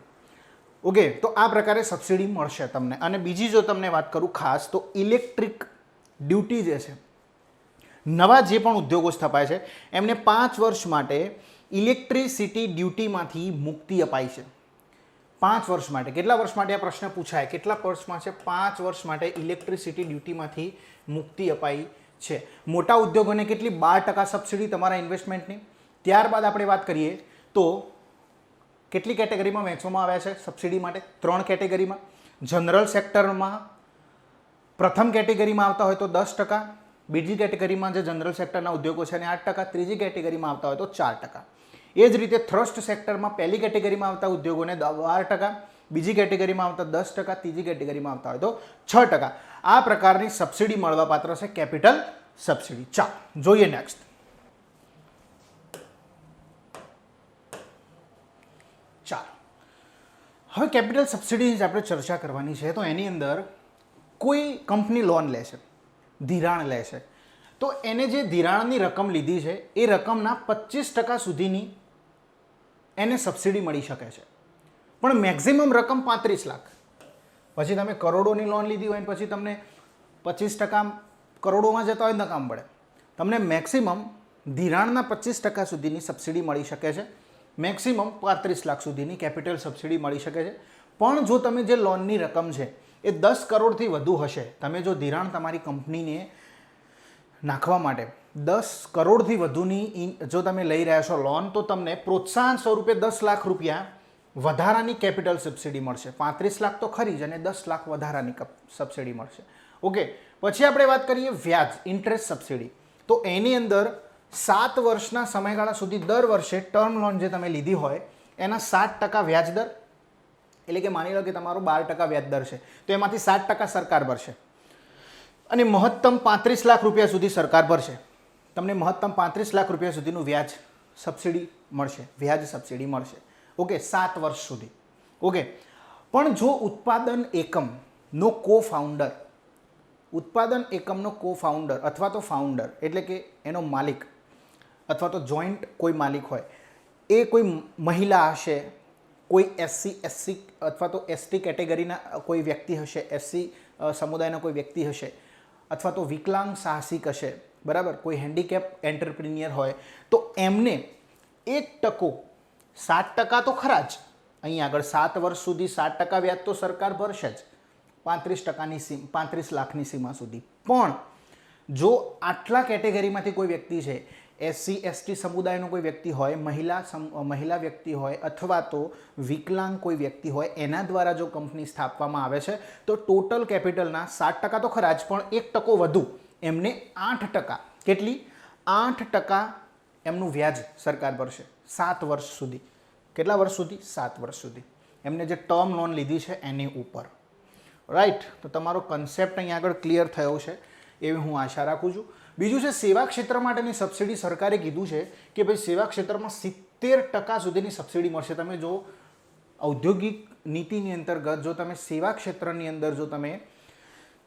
ઓકે, તો આ પ્રકારે સબસિડી મળશે તમને. અને બીજી જો તમને વાત કરું ખાસ, તો ઇલેક્ટ્રિક ડ્યુટી જે છે, નવા જે પણ ઉદ્યોગો સ્થપાય છે એમને 5 વર્ષ માટે ઇલેક્ટ્રિસિટી ડ્યુટીમાંથી મુક્તિ અપાય છે. 5 વર્ષ માટે. કેટલા વર્ષ માટે આ પ્રશ્ન પૂછાય? કેટલા વર્ષમાં છે? 5 વર્ષ માટે ઇલેક્ટ્રિસિટી ડ્યુટીમાંથી મુક્તિ અપાઈ છે. મોટા ઉદ્યોગોને કેટલી? 12% સબસિડી તમારા ઇન્વેસ્ટમેન્ટની. ત્યારબાદ આપણે વાત કરીએ તો કેટલી કેટેગરીમાં વહેંચવામાં આવ્યા છે સબસિડી માટે? 3 કેટેગરીમાં. જનરલ સેક્ટરમાં પ્રથમ કેટેગરીમાં આવતા હોય તો 10%, બીજી કેટેગરીમાં જે જનરલ સેક્ટરના ઉદ્યોગો છે એને 8%, ત્રીજી કેટેગરીમાં આવતા હોય તો 4%. એ જ રીતે થ્રસ્ટ સેક્ટરમાં પહેલી કેટેગરીમાં આવતા ઉદ્યોગોને 12%, બીજી કેટેગરીમાં આવતા 10%, ત્રીજી કેટેગરીમાં આવતા હોય તો 6%. આ પ્રકારની સબસિડી મળવાપાત્ર છે કેપિટલ સબસિડી. ચાલો જોઈએ નેક્સ્ટ. ચાલો હવે કેપિટલ સબસિડીની આપણે ચર્ચા કરવાની છે. તો એની અંદર કોઈ કંપની લોન લે છે, ધિરાણ લે છે, તો એને જે ધિરાણની રકમ લીધી છે એ રકમના 25% સુધીની એને સબસિડી મળી શકે છે. પણ મેક્સિમમ રકમ 35 લાખ. પછી તમે કરોડોની લોન લીધી હોય ને પછી તમને 25% કરોડોમાં જતા હોય ન કામ પડે. તમને મેક્સિમમ ધિરાણના 25% સુધીની સબસિડી મળી શકે છે. મેક્સિમમ 35 લાખ સુધીની કેપિટલ સબસિડી મળી શકે છે. પણ જો તમે જે લોનની રકમ છે એ 10 કરોડથી વધુ હશે, તમે જો ધિરાણ તમારી કંપનીને નાખવા માટે 10 કરોડથી વધુની જો તમે લઈ રહ્યા છો લોન, તો તમને પ્રોત્સાહન સ્વરૂપે 10 લાખ રૂપિયા વધારાની કેપિટલ સબસિડી મળશે. 35 લાખ તો ખરી જ અને 10 લાખ વધારાની સબસિડી મળશે. ઓકે, પછી આપણે વાત કરીએ વ્યાજ, ઇન્ટરેસ્ટ સબસિડી. તો એની અંદર 7 વર્ષના સમયગાળા સુધી દર વર્ષે ટર્મ લોન જે તમે લીધી હોય એના 7% વ્યાજ દર, એટલે કે માની લો કે તમારો 12% વ્યાજ દર છે તો એમાંથી 7% સરકાર ભરશે અને મહત્તમ 35 લાખ રૂપિયા સુધી સરકાર ભરશે. તમને મહત્તમ 35 લાખ રૂપિયા સુધીનું વ્યાજ સબસિડી મળશે, વ્યાજ સબસિડી મળશે. ઓકે, 7 વર્ષ સુધી. ઓકે, પણ જો ઉત્પાદન એકમનો કોફાઉન્ડર, ઉત્પાદન એકમનો કોફાઉન્ડર અથવા તો ફાઉન્ડર એટલે કે એનો માલિક અથવા તો જોઈન્ટ કોઈ માલિક હોય, એ કોઈ મહિલા હશે, કોઈ SC અથવા તો ST કેટેગરીના કોઈ વ્યક્તિ હશે, SC સમુદાયના કોઈ વ્યક્તિ હશે, અથવા તો વિકલાંગ સાહસિક હશે, બરાબર, કોઈ હેન્ડીકેપ એન્ટરપ્રિન્યોર હોય તો એમને 1%, 7% તો ખરા જ, અહીં આગળ 7 વર્ષ સુધી 7% વ્યાજ તો સરકાર ભરશે જ, 35 લાખની સીમા સુધી. પણ જો આટલા કેટેગરીમાંથી કોઈ વ્યક્તિ છે, SC ST સમુદાયનો કોઈ વ્યક્તિ હોય, મહિલા વ્યક્તિ હોય અથવા તો વિકલાંગ કોઈ વ્યક્તિ હોય, એના દ્વારા જો કંપની સ્થાપવામાં આવે છે તો ટોટલ કેપિટલના 7% તો ખરા જ, પણ 1% વધુ એમને 8%, કેટલી 8% એમનું વ્યાજ સરકાર ભરશે 7 વર્ષ સુધી. કેટલા વર્ષ સુધી? 7 વર્ષ સુધી. એમને જે ટર્મ લોન લીધી છે એની ઉપર. રાઈટ, તો તમારો કન્સેપ્ટ અહીં આગળ ક્લિયર થયો છે એવી હું આશા રાખું છું. બીજું છે સેવા ક્ષેત્ર માટેની સબસિડી. સરકારે કીધું છે કે ભાઈ સેવા ક્ષેત્રમાં 70% સુધીની સબસિડી મળશે. તમે જો ઔદ્યોગિક નીતિની અંતર્ગત જો તમે સેવા ક્ષેત્રની અંદર જો તમે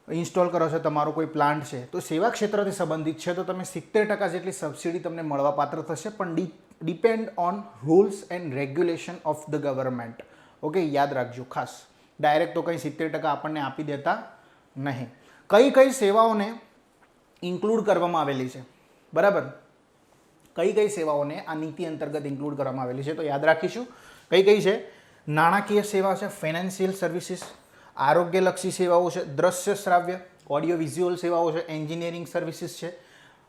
ઇન્સ્ટોલ કરો છો, તમારો કોઈ પ્લાન્ટ છે તો સેવા ક્ષેત્રથી સંબંધિત છે તો તમે 70% જેટલી સબસિડી તમને મળવાપાત્ર થશે, પણ depend on rules and regulation of the government. Okay, યાદ રાખજો ખાસ. ડાયરેક્ટ તો કંઈ 70% આપણને આપી દેતા નહીં. કઈ કઈ સેવાઓને ઇન્ક્લુડ કરવામાં આવેલી છે, બરાબર, કઈ કઈ સેવાઓને આ નીતિ અંતર્ગત ઇન્ક્લુડ કરવામાં આવેલી છે તો યાદ રાખીશું. કઈ કઈ છે? નાણાકીય સેવા છે, ફાઇનાન્શિયલ સર્વિસીસ, આરોગ્યલક્ષી સેવાઓ છે, દ્રશ્ય શ્રાવ્ય ઓડિયો વિઝ્યુઅલ સેવાઓ છે, એન્જિનિયરિંગ સર્વિસીસ છે,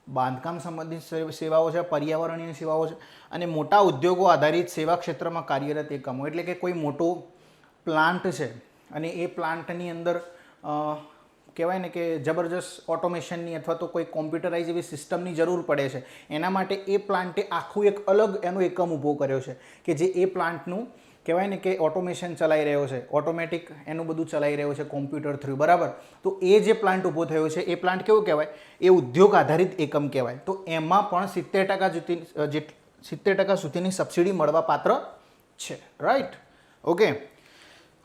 બાંધકામ સંબંધિત સેવાઓ છે, પર્યાવરણીય સેવાઓ છે, અને મોટા ઉદ્યોગો આધારિત સેવા ક્ષેત્રમાં કાર્યરત એકમો. એટલે કે કોઈ મોટો પ્લાન્ટ છે અને એ પ્લાન્ટની અંદર કહેવાય ને કે જબરજસ્ત ઓટોમેશનની અથવા તો કોઈ કોમ્પ્યુટરાઇઝ એવી સિસ્ટમની જરૂર પડે છે, એના માટે એ પ્લાન્ટે આખું એક અલગ એનો એકમ ઊભો કર્યો છે કે જે એ પ્લાન્ટનું કહેવાય ને કે ઓટોમેશન ચલાવી રહ્યો છે, ઓટોમેટિક એનું બધું ચલાવી રહ્યો છે કોમ્પ્યુટર થ્રુ, બરાબર. તો એ જે પ્લાન્ટ ઊભો થયો છે એ પ્લાન્ટ કેવો કહેવાય? એ ઉદ્યોગ આધારિત એકમ કહેવાય. તો એમાં પણ 70% સુધીની સબસિડી મળવા પાત્ર છે. Right, okay.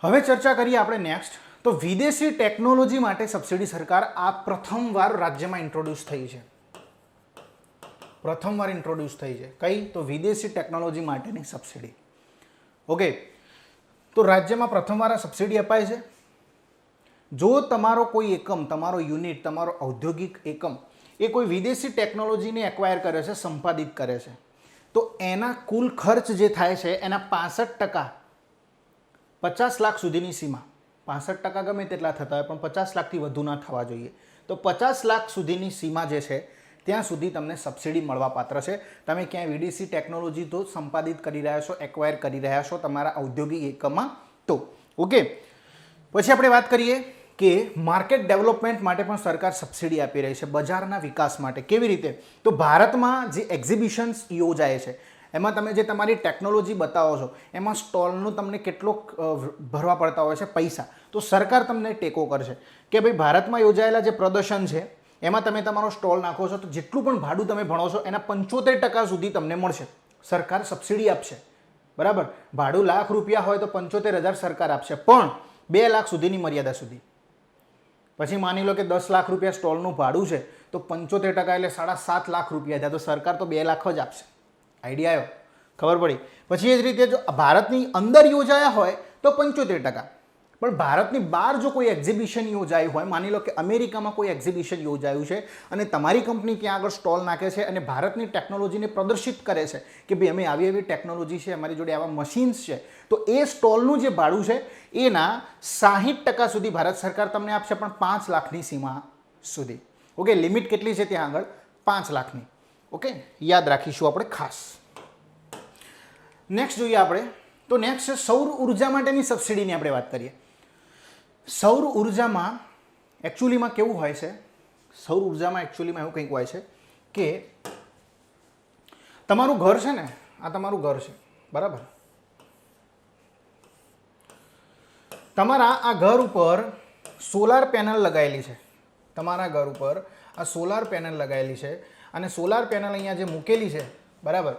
હવે ચર્ચા કરીએ આપણે નેક્સ્ટ. તો વિદેશી ટેકનોલોજી માટે સબસિડી સરકાર આ પ્રથમવાર રાજ્યમાં ઇન્ટ્રોડ્યુસ થઈ છે. પ્રથમવાર ઇન્ટ્રોડ્યુસ થઈ છે. કઈ? તો વિદેશી ટેકનોલોજી માટેની સબસિડી. ઓકે, તો રાજ્યમાં પ્રથમવાર આ સબસિડી અપાય છે. જો તમારો કોઈ એકમ, તમારો યુનિટ, તમારો ઔદ્યોગિક એકમ એ કોઈ વિદેશી ટેકનોલોજીને એક્વાયર કરે છે, સંપાદિત કરે છે, તો એના કુલ ખર્ચ જે થાય છે એના 65%, 50 લાખ સુધીની સીમા, 65% ગમે તેટલા થતા હોય પણ 50 લાખથી વધુ ના થવા જોઈએ. તો 50 લાખ સુધીની સીમા જે છે ત્યાં સુધી તમને સબસિડી મળવા પાત્ર છે. તમે ક્યાંય વિદેશી ટેકનોલોજી તો સંપાદિત કરી રહ્યા છો, એક્વાયર કરી રહ્યા છો તમારા ઔદ્યોગિક એકમમાં તો. ઓકે, પછી આપણે વાત કરીએ કે માર્કેટ ડેવલપમેન્ટ માટે પણ સરકાર સબસિડી આપી રહી છે, બજારના વિકાસ માટે. કેવી રીતે? તો ભારતમાં જે એક્ઝિબિશન્સ યોજાય છે એમાં તમે જે તમારી ટેકનોલોજી બતાવો છો એમાં સ્ટોલનું તમને કેટલો ભરવા પડતા હોય છે પૈસા, તો સરકાર તમને ટેકો કરશે કે ભાઈ ભારતમાં યોજાયેલા જે પ્રદર્શન છે એમાં તમે તમારો સ્ટોલ નાખો છો તો જેટલું પણ ભાડું તમે ભણો છો એના 75% સુધી તમને મળશે. સરકાર સબસિડી આપશે, બરાબર. ભાડું ₹1,00,000 હોય તો 75,000 સરકાર આપશે, પણ 2 લાખ સુધીની મર્યાદા સુધી. પછી માની લો કે ₹10,00,000 સ્ટોલનું ભાડું છે તો 75% એટલે ₹7.5 લાખ થયા, તો સરકાર તો 2 લાખ જ આપશે. આઈડિયા આવ્યો? ખબર પડી? પછી એ જ રીતે જો ભારતની અંદર યોજાયા હોય તો 75%, પણ ભારતની બહાર જો કોઈ એક્ઝિબિશન યોજાયું હોય, માની લો કે અમેરિકામાં કોઈ એક્ઝિબિશન યોજાયું છે અને તમારી કંપની ત્યાં આગળ સ્ટોલ નાખે છે અને ભારતની ટેકનોલોજીને પ્રદર્શિત કરે છે કે ભાઈ અમે આવી એવી ટેકનોલોજી છે, અમારી જોડે આવા મશીન્સ છે, તો એ સ્ટોલનું જે ભાડું છે એના 60% સુધી ભારત સરકાર તમને આપશે, પણ 5 લાખની સીમા સુધી. ઓકે, લિમિટ કેટલી છે ત્યાં આગળ? 5 લાખની. ઓકે, યાદ રાખીશું આપણે ખાસ. નેક્સ્ટ જોઈએ આપણે. તો નેક્સ્ટ છે સૌર ઉર્જા માટેની સબસિડીની આપણે વાત કરીએ. સૌર ઉર્જામાં એકચ્યુઅલીમાં કેવું હોય છે? સૌર ઉર્જામાં એકચ્યુઅલીમાં એવું કંઈક હોય છે કે તમારું ઘર છે ને, આ તમારું ઘર છે, બરાબર. તમારા આ ઘર ઉપર સોલાર પેનલ લગાવેલી છે. તમારા ઘર ઉપર આ સોલાર પેનલ લગાવેલી છે અને સોલાર પેનલ અહીંયા જે મૂકેલી છે, બરાબર.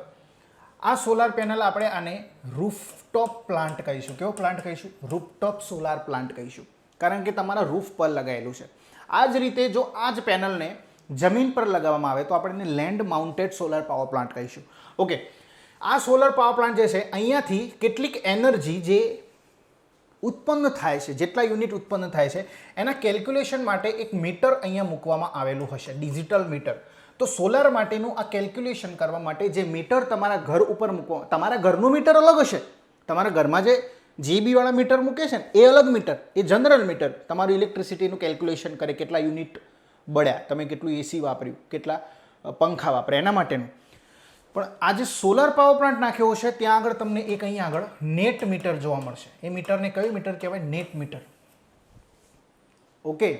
આ સોલાર પેનલ આપણે આને રૂફટોપ પ્લાન્ટ કહીશું. કેવો પ્લાન્ટ કહીશું? રૂફટોપ સોલાર પ્લાન્ટ કહીશું, કારણ કે તમારા રૂફ પર લગાવેલું છે. આ જ રીતે જો આ જ પેનલને જમીન પર લગાવવામાં આવે તો આપણે એને land mounted solar power plant કહીશું. ઓકે, આ સોલાર પાવર પ્લાન્ટ જે છે અહીંયાથી કેટલીક એનર્જી જે ઉત્પન્ન થાય છે, જેટલા યુનિટ ઉત્પન્ન થાય છે એના કેલ્ક્યુલેશન માટે એક મીટર અહીંયા મૂકવામાં આવેલું હશે, ડિજિટલ મીટર. તો સોલાર માટેનું આ કેલ્ક્યુલેશન કરવા માટે જે મીટર તમારા ઘર ઉપર મૂકવા, તમારા ઘરનું મીટર અલગ હશે, તમારા ઘરમાં જે જીબી વાળા મીટર મૂકે છે ને એ અલગ મીટર, એ જનરલ મીટર તમારું ઇલેક્ટ્રિસિટીનું કેલ્ક્યુલેશન કરે, કેટલા યુનિટ બળ્યા, તમે કેટલું એસી વાપર્યું, કેટલા પંખા વાપર્યા, એના માટેનું. પણ આ જે સોલાર પાવર પ્લાન્ટ નાખ્યો છે ત્યાં આગળ તમને એક અહીંયા આગળ નેટ મીટર જોવા મળશે. એ મીટરને કયું મીટર કહેવાય? Net metre. ઓકે,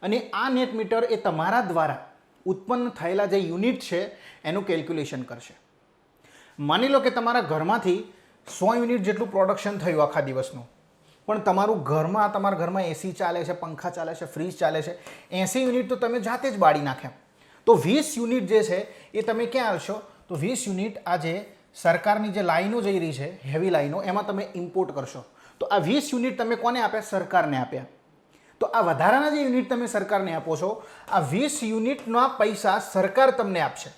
અને આ નેટ મીટર એ તમારા દ્વારા ઉત્પન્ન થયેલા જે યુનિટ છે એનું કેલ્ક્યુલેશન કરશે. માની લો કે તમારા ઘરમાંથી 100 યુનિટ જેટલું પ્રોડક્શન થયું આખા દિવસનું, પણ તમારા ઘરમાં એસી ચાલે છે, પંખા ચાલે છે, ફ્રીજ ચાલે છે, 80 યુનિટ તો તમે જાતે જ બાળી નાખ્યા. તો 20 યુનિટ જે છે એ તમે ક્યાં આવશો? તો 20 યુનિટ આજે સરકારની જે લાઈનો જઈ રહી છે, હેવી લાઈનો, એમાં તમે ઇમ્પોર્ટ કરશો. તો આ 20 યુનિટ તમે કોને આપ્યા? સરકારને આપ્યા. તો આ વધારાના જે યુનિટ તમે સરકારને આપો છો, આ 20 યુનિટના પૈસા સરકાર તમને આપશે.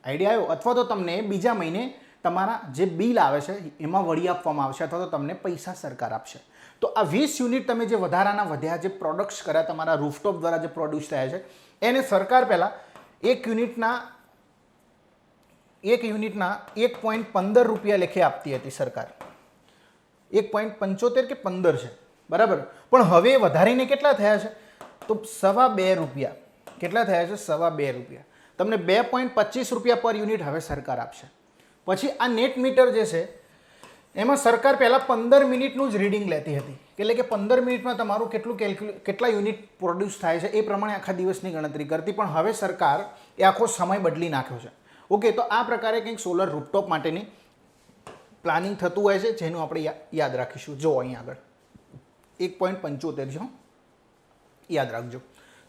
આઈડિયા આવ્યો? અથવા તો તમને બીજા મહિને તમારા જે બિલ આવે છે એમાં વળી આપવામાં આવશે, અથવા તો તમને પૈસા સરકાર આપશે. તો આ 20 યુનિટ તમે જે વધારાના વધ્યા, જે પ્રોડક્ટ્સ કર્યા તમારા રૂફટોપ દ્વારા જે પ્રોડ્યુસ થયા છે, એને સરકાર પહેલાં એક યુનિટના 1.15 રૂપિયા લેખે આપતી હતી સરકાર. 1.75 કે 15 છે, બરાબર. પણ હવે વધારીને કેટલા થયા છે? તો 2.25 રૂપિયા. કેટલા થયા છે? 2.25 રૂપિયા. તમને 2.25 રૂપિયા પર યુનિટ હવે સરકાર આપશે. પછી આ નેટ મીટર જે છે એમાં સરકાર પહેલાં 15 મિનિટનું જ રીડિંગ લેતી હતી, એટલે કે 15 મિનિટમાં તમારું કેટલા યુનિટ પ્રોડ્યુસ થાય છે એ પ્રમાણે આખા દિવસની ગણતરી કરતી. પણ હવે સરકાર એ આખો સમય બદલી નાખ્યો છે. ઓકે, તો આ પ્રકારે કંઈક સોલર રૂફટોપ માટેની પ્લાનિંગ થતું હોય છે, જેનું આપણે યાદ રાખીશું. જો અહીંયા આગળ 1.75 છે, યાદ રાખજો.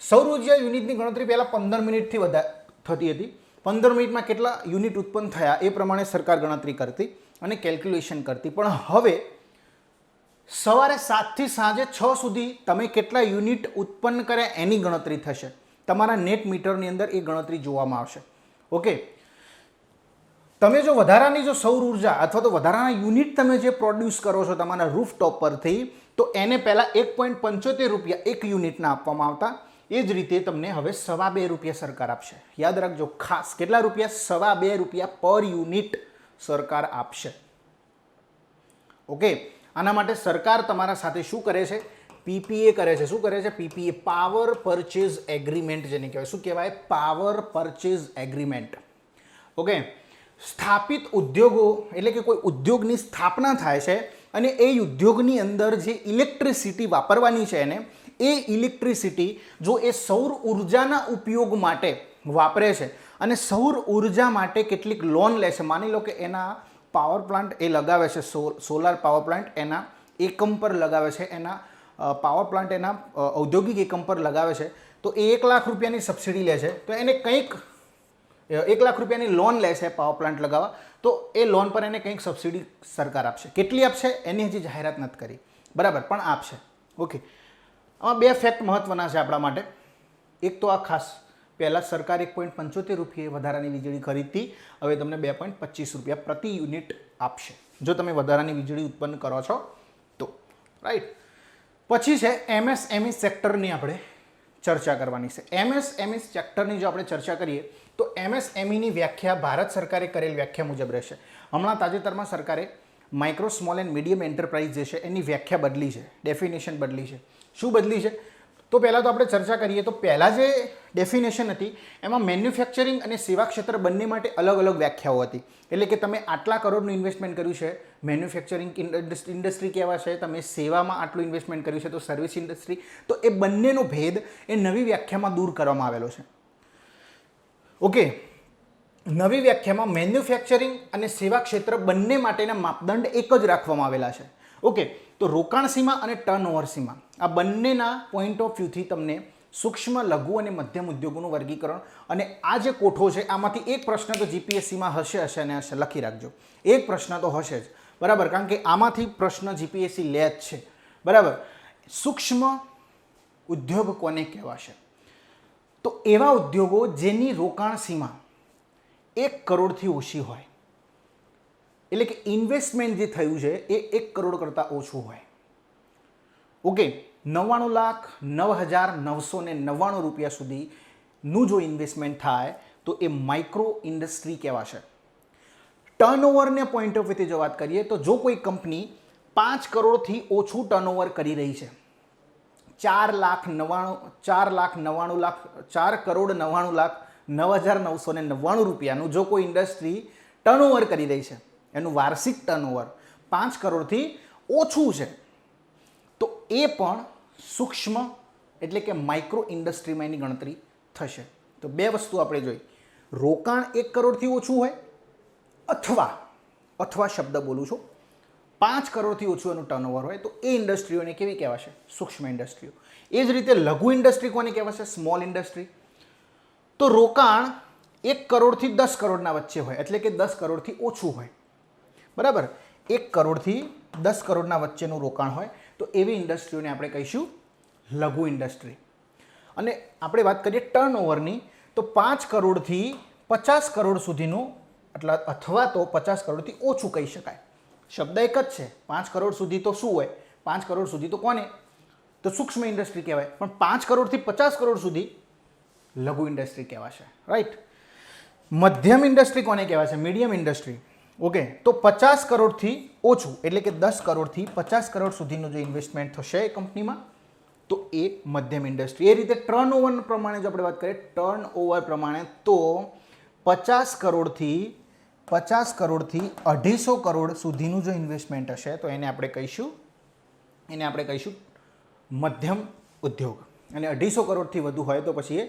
સૌર ઉર્જા યુનિટની ગણતરી પહેલાં 15 મિનિટથી વધારે થતી હતી. 15 મિનિટમાં કેટલા યુનિટ ઉત્પન્ન થયા એ પ્રમાણે સરકાર ગણતરી કરતી અને કેલ્ક્યુલેશન કરતી. પણ હવે સવારે 7 થી સાંજે 6 સુધી તમે કેટલા યુનિટ ઉત્પન્ન કર્યા એની ગણતરી થશે. તમારા નેટ મીટરની અંદર એ ગણતરી જોવામાં આવશે. ઓકે, તમે જો વધારાની જો સૌર ઉર્જા અથવા તો વધારાના યુનિટ તમે જે પ્રોડ્યુસ કરો છો તમારા રૂફટોપ પરથી, તો એને પહેલાં 1.75 રૂપિયા એક યુનિટના આપવામાં આવતા. એ જ રીતે તમને હવે 2.25 રૂપિયા સરકાર આપશે. યાદ રાખજો ખાસ, કેટલા રૂપિયા? 2.25 રૂપિયા પર યુનિટ સરકાર આપશે. ઓકે, આના માટે સરકાર તમારા સાથે શું કરે છે? પીપીએ કરે છે. શું કરે છે? પીપીએ, પાવર પરચેઝ એગ્રીમેન્ટ જેને કહેવાય. શું કહેવાય? Power purchase agreement. ઓકે, સ્થાપિત ઉદ્યોગો એટલે કે કોઈ ઉદ્યોગની સ્થાપના થાય છે અને એ ઉદ્યોગની અંદર જે ઇલેક્ટ્રિસિટી વાપરવાની છે એને, એ ઇલેક્ટ્રિસિટી જો એ સૌર ઉર્જાના ઉપયોગ માટે વાપરે છે અને સૌર ઉર્જા માટે કેટલીક લોન લે છે, માની લો કે એના પાવર પ્લાન્ટ એ લગાવે છે, સોલાર પાવર પ્લાન્ટ એના એકમ પર લગાવે છે, એના પાવર પ્લાન્ટ એના ઔદ્યોગિક એકમ પર લગાવે છે, તો એ 1 લાખ રૂપિયાની સબસિડી લે છે. તો એને કંઈક 1 લાખ રૂપિયાની લોન લે છે પાવર પ્લાન્ટ લગાવવા, તો એ લોન પર એને કંઈક સબસિડી સરકાર આપશે. કેટલી આપશે એની હજી જાહેરાત નથી કરી, બરાબર, પણ આપશે. ઓકે, આમાં 2 ફેક્ટ મહત્વના છે આપણા માટે. એક તો આ ખાસ, પહેલાં સરકાર 1.75 રૂપિયે વધારાની વીજળી ખરીદતી, હવે તમને 2.25 રૂપિયા પ્રતિ યુનિટ આપશે જો તમે વધારાની વીજળી ઉત્પન્ન કરો છો તો. રાઈટ. પછી છે એમએસએમઈ સેક્ટરની આપણે ચર્ચા કરવાની છે. એમએસએમઈ સેક્ટરની જો આપણે ચર્ચા કરીએ તો એમએસએમઈની વ્યાખ્યા ભારત સરકારે કરેલ વ્યાખ્યા મુજબ રહેશે. હમણાં તાજેતરમાં સરકારે micro small and medium enterprise જે છે એની વ્યાખ્યા બદલી છે, ડેફિનેશન બદલી છે. શું બદલી છે? તો પહેલાં તો આપણે ચર્ચા કરીએ તો પહેલાં જે ડેફિનેશન હતી એમાં મેન્યુફેક્ચરિંગ અને સેવા ક્ષેત્ર બંને માટે અલગ અલગ વ્યાખ્યાઓ હતી. એટલે કે તમે આટલા કરોડનું ઇન્વેસ્ટમેન્ટ કર્યું છે, મેન્યુફેક્ચરિંગ ઇન્ડસ્ટ્રી કહેવાશે, તમે સેવામાં આટલું ઇન્વેસ્ટમેન્ટ કર્યું છે તો સર્વિસ ઇન્ડસ્ટ્રી. તો એ બંનેનો ભેદ એ નવી વ્યાખ્યામાં દૂર કરવામાં આવેલો છે. ઓકે, નવી વ્યાખ્યામાં મેન્યુફેક્ચરિંગ અને સેવા ક્ષેત્ર બંને માટેના માપદંડ એક જ રાખવામાં આવેલા છે. ઓકે, તો રોકાણ સીમા અને ટર્નઓવર સીમા આ બંનેના પોઈન્ટ ઓફ વ્યૂથી તમને સૂક્ષ્મ, લઘુ અને મધ્યમ ઉદ્યોગોનું વર્ગીકરણ, અને આ જે કોઠો છે આમાંથી એક પ્રશ્ન તો જીપીએસસીમાં હશે અને હશે, લખી રાખજો. એક પ્રશ્ન તો હશે જ, બરાબર, કારણ કે આમાંથી પ્રશ્ન જીપીએસસી લે જ છે, બરાબર. સૂક્ષ્મ ઉદ્યોગ કોને કહેવાશે? તો એવા ઉદ્યોગો જેની રોકાણ સીમા 1 કરોડથી ઓછી હોય, એટલે કે ઇન્વેસ્ટમેન્ટ જે થયું છે એ 1 કરોડ કરતાં ઓછું હોય. ઓકે, 99,09,999 રૂપિયા સુધીનું જો ઇન્વેસ્ટમેન્ટ થાય તો એ માઇક્રો ઇન્ડસ્ટ્રી કહેવાશે. ટર્નઓવરને પોઈન્ટ ઓફ વ્યૂથી જો વાત કરીએ તો જો કોઈ કંપની 5 કરોડથી ઓછું ટર્નઓવર કરી રહી છે, 4,99,9,999 રૂપિયાનું જો કોઈ ઇન્ડસ્ટ્રી ટર્નઓવર કરી રહી છે, એનું વાર્ષિક ટર્નઓવર 5 કરોડથી ઓછું છે, તો એ પણ સૂક્ષ્મ એટલે કે માઇક્રો ઇન્ડસ્ટ્રીમાં એની ગણતરી થશે. તો બે વસ્તુ આપણે જોઈ, રોકાણ 1 કરોડથી ઓછું હોય અથવા શબ્દ બોલું છું 5 કરોડથી ઓછું એનું ટર્નઓવર હોય તો એ ઇન્ડસ્ટ્રીઓને કેવી કહેવાશે? સૂક્ષ્મ ઇન્ડસ્ટ્રીઓ. એ જ રીતે લઘુ ઇન્ડસ્ટ્રી કોને કહેવાશે? Small industry. તો રોકાણ 1 કરોડથી 10 કરોડના વચ્ચે હોય, એટલે કે 10 કરોડથી ઓછું હોય, બરાબર. 1 કરોડથી 10 કરોડના વચ્ચેનું રોકાણ હોય તો એવી ઇન્ડસ્ટ્રીઓને આપણે કહીશું લઘુ ઇન્ડસ્ટ્રી. અને આપણે વાત કરીએ ટર્નઓવરની તો 5 કરોડથી 50 કરોડ સુધીનું અથવા તો 50 કરોડથી ઓછું કહી શકાય. શબ્દ એક જ છે. 5 કરોડ સુધી તો શું હોય? 5 કરોડ સુધી તો કોને? તો સૂક્ષ્મ ઇન્ડસ્ટ્રી કહેવાય. પણ 5 કરોડથી 50 કરોડ સુધી લઘુ ઇન્ડસ્ટ્રી કહેવાશે, રાઈટ. મધ્યમ ઇન્ડસ્ટ્રી કોને કહેવાશે? Medium industry. ઓકે, તો 50 કરોડથી ઓછું એટલે કે 10 કરોડથી 50 કરોડ સુધીનું જો ઇન્વેસ્ટમેન્ટ થશે એ કંપનીમાં તો એ મધ્યમ ઇન્ડસ્ટ્રી. એ રીતે ટર્નઓવર પ્રમાણે જો આપણે વાત કરીએ ટર્નઓવર પ્રમાણે તો 50 કરોડથી 250 કરોડ સુધીનું જો ઇન્વેસ્ટમેન્ટ હશે તો એને આપણે કહીશું મધ્યમ ઉદ્યોગ. અને 250 કરોડથી વધુ હોય તો પછી એ